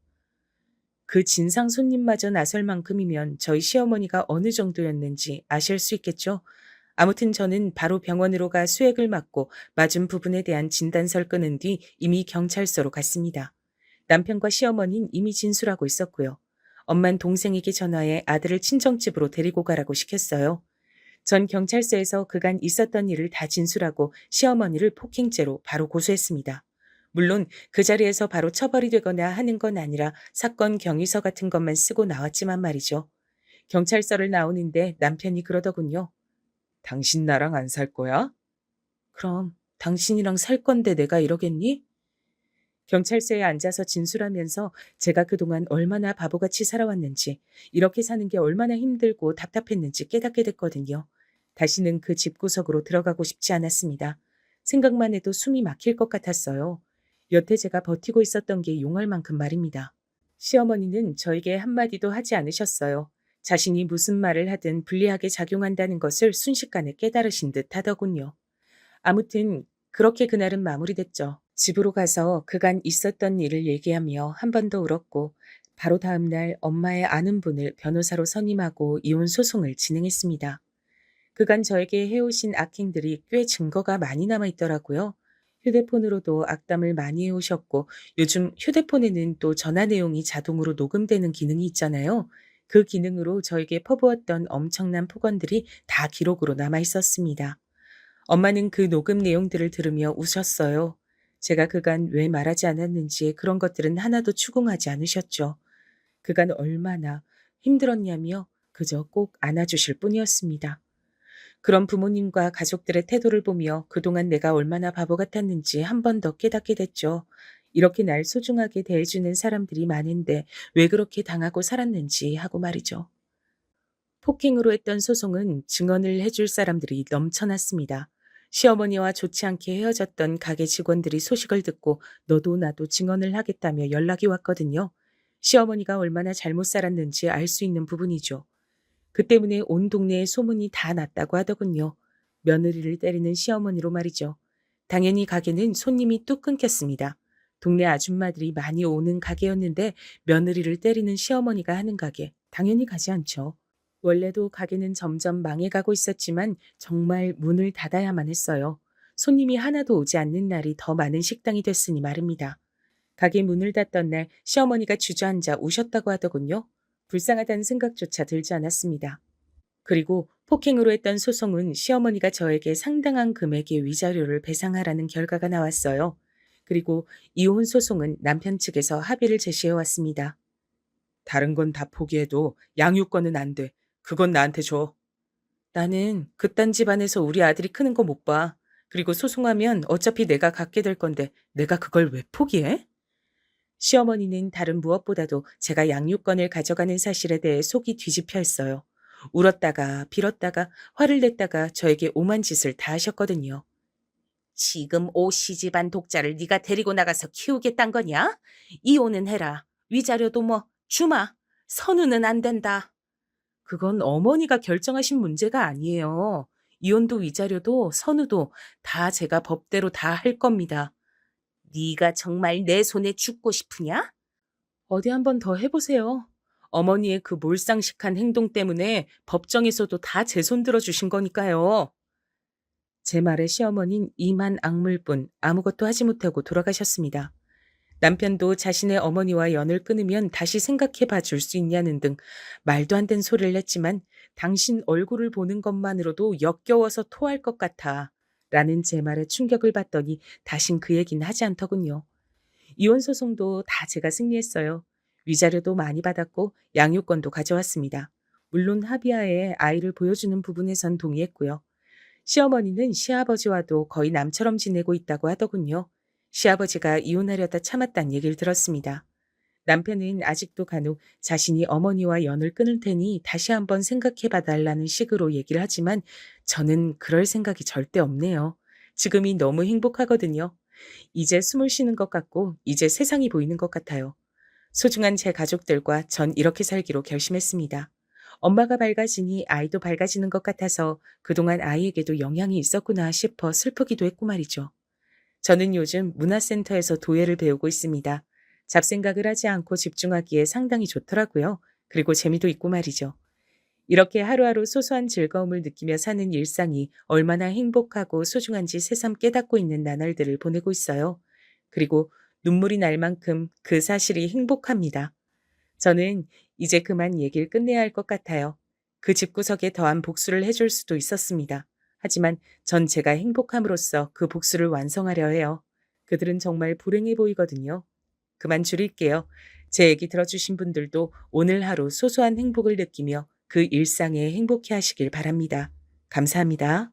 그 진상 손님마저 나설 만큼이면 저희 시어머니가 어느 정도였는지 아실 수 있겠죠? 아무튼 저는 바로 병원으로 가 수액을 맞고 맞은 부분에 대한 진단서를 끊은 뒤 이미 경찰서로 갔습니다. 남편과 시어머니는 이미 진술하고 있었고요. 엄만 동생에게 전화해 아들을 친정집으로 데리고 가라고 시켰어요. 전 경찰서에서 그간 있었던 일을 다 진술하고 시어머니를 폭행죄로 바로 고소했습니다. 물론 그 자리에서 바로 처벌이 되거나 하는 건 아니라 사건 경위서 같은 것만 쓰고 나왔지만 말이죠. 경찰서를 나오는데 남편이 그러더군요. 당신 나랑 안 살 거야? 그럼 당신이랑 살 건데 내가 이러겠니? 경찰서에 앉아서 진술하면서 제가 그동안 얼마나 바보같이 살아왔는지, 이렇게 사는 게 얼마나 힘들고 답답했는지 깨닫게 됐거든요. 다시는 그 집구석으로 들어가고 싶지 않았습니다. 생각만 해도 숨이 막힐 것 같았어요. 여태 제가 버티고 있었던 게 용할 만큼 말입니다. 시어머니는 저에게 한마디도 하지 않으셨어요. 자신이 무슨 말을 하든 불리하게 작용한다는 것을 순식간에 깨달으신 듯 하더군요. 아무튼 그렇게 그날은 마무리됐죠. 집으로 가서 그간 있었던 일을 얘기하며 한 번 더 울었고 바로 다음 날 엄마의 아는 분을 변호사로 선임하고 이혼 소송을 진행했습니다. 그간 저에게 해오신 악행들이 꽤 증거가 많이 남아 있더라고요. 휴대폰으로도 악담을 많이 해오셨고 요즘 휴대폰에는 또 전화 내용이 자동으로 녹음되는 기능이 있잖아요. 그 기능으로 저에게 퍼부었던 엄청난 폭언들이 다 기록으로 남아 있었습니다. 엄마는 그 녹음 내용들을 들으며 우셨어요. 제가 그간 왜 말하지 않았는지 그런 것들은 하나도 추궁하지 않으셨죠. 그간 얼마나 힘들었냐며 그저 꼭 안아주실 뿐이었습니다. 그런 부모님과 가족들의 태도를 보며 그동안 내가 얼마나 바보 같았는지 한 번 더 깨닫게 됐죠. 이렇게 날 소중하게 대해주는 사람들이 많은데 왜 그렇게 당하고 살았는지 하고 말이죠. 폭행으로 했던 소송은 증언을 해줄 사람들이 넘쳐났습니다. 시어머니와 좋지 않게 헤어졌던 가게 직원들이 소식을 듣고 너도 나도 증언을 하겠다며 연락이 왔거든요. 시어머니가 얼마나 잘못 살았는지 알 수 있는 부분이죠. 그 때문에 온 동네에 소문이 다 났다고 하더군요. 며느리를 때리는 시어머니로 말이죠. 당연히 가게는 손님이 뚝 끊겼습니다. 동네 아줌마들이 많이 오는 가게였는데 며느리를 때리는 시어머니가 하는 가게, 당연히 가지 않죠. 원래도 가게는 점점 망해가고 있었지만 정말 문을 닫아야만 했어요. 손님이 하나도 오지 않는 날이 더 많은 식당이 됐으니 말입니다. 가게 문을 닫던 날 시어머니가 주저앉아 우셨다고 하더군요. 불쌍하다는 생각조차 들지 않았습니다. 그리고 폭행으로 했던 소송은 시어머니가 저에게 상당한 금액의 위자료를 배상하라는 결과가 나왔어요. 그리고 이혼 소송은 남편 측에서 합의를 제시해 왔습니다. 다른 건 다 포기해도 양육권은 안 돼. 그건 나한테 줘. 나는 그딴 집안에서 우리 아들이 크는 거 못 봐. 그리고 소송하면 어차피 내가 갖게 될 건데 내가 그걸 왜 포기해? 시어머니는 다른 무엇보다도 제가 양육권을 가져가는 사실에 대해 속이 뒤집혀 있어요. 울었다가 빌었다가 화를 냈다가 저에게 오만 짓을 다 하셨거든요. 지금 오씨 집안 독자를 네가 데리고 나가서 키우겠단 거냐? 이혼은 해라. 위자료도 뭐 주마. 선우는 안 된다. 그건 어머니가 결정하신 문제가 아니에요. 이혼도 위자료도 선우도 다 제가 법대로 다 할 겁니다. 네가 정말 내 손에 죽고 싶으냐? 어디 한번 더 해보세요. 어머니의 그 몰상식한 행동 때문에 법정에서도 다 제 손 들어주신 거니까요. 제 말에 시어머니는 이만 악물뿐 아무것도 하지 못하고 돌아가셨습니다. 남편도 자신의 어머니와 연을 끊으면 다시 생각해 봐 줄 수 있냐는 등 말도 안 되는 소리를 했지만 당신 얼굴을 보는 것만으로도 역겨워서 토할 것 같아. 라는 제 말에 충격을 받더니 다신 그 얘기는 하지 않더군요. 이혼 소송도 다 제가 승리했어요. 위자료도 많이 받았고 양육권도 가져왔습니다. 물론 합의하에 아이를 보여주는 부분에선 동의했고요. 시어머니는 시아버지와도 거의 남처럼 지내고 있다고 하더군요. 시아버지가 이혼하려다 참았다는 얘기를 들었습니다. 남편은 아직도 간혹 자신이 어머니와 연을 끊을 테니 다시 한번 생각해 봐달라는 식으로 얘기를 하지만 저는 그럴 생각이 절대 없네요. 지금이 너무 행복하거든요. 이제 숨을 쉬는 것 같고 이제 세상이 보이는 것 같아요. 소중한 제 가족들과 전 이렇게 살기로 결심했습니다. 엄마가 밝아지니 아이도 밝아지는 것 같아서 그동안 아이에게도 영향이 있었구나 싶어 슬프기도 했고 말이죠. 저는 요즘 문화센터에서 도예를 배우고 있습니다. 잡생각을 하지 않고 집중하기에 상당히 좋더라고요. 그리고 재미도 있고 말이죠. 이렇게 하루하루 소소한 즐거움을 느끼며 사는 일상이 얼마나 행복하고 소중한지 새삼 깨닫고 있는 나날들을 보내고 있어요. 그리고 눈물이 날 만큼 그 사실이 행복합니다. 저는 이제 그만 얘기를 끝내야 할 것 같아요. 그 집구석에 더한 복수를 해줄 수도 있었습니다. 하지만 전 제가 행복함으로써 그 복수를 완성하려 해요. 그들은 정말 불행해 보이거든요. 그만 줄일게요. 제 얘기 들어주신 분들도 오늘 하루 소소한 행복을 느끼며 그 일상에 행복해 하시길 바랍니다. 감사합니다.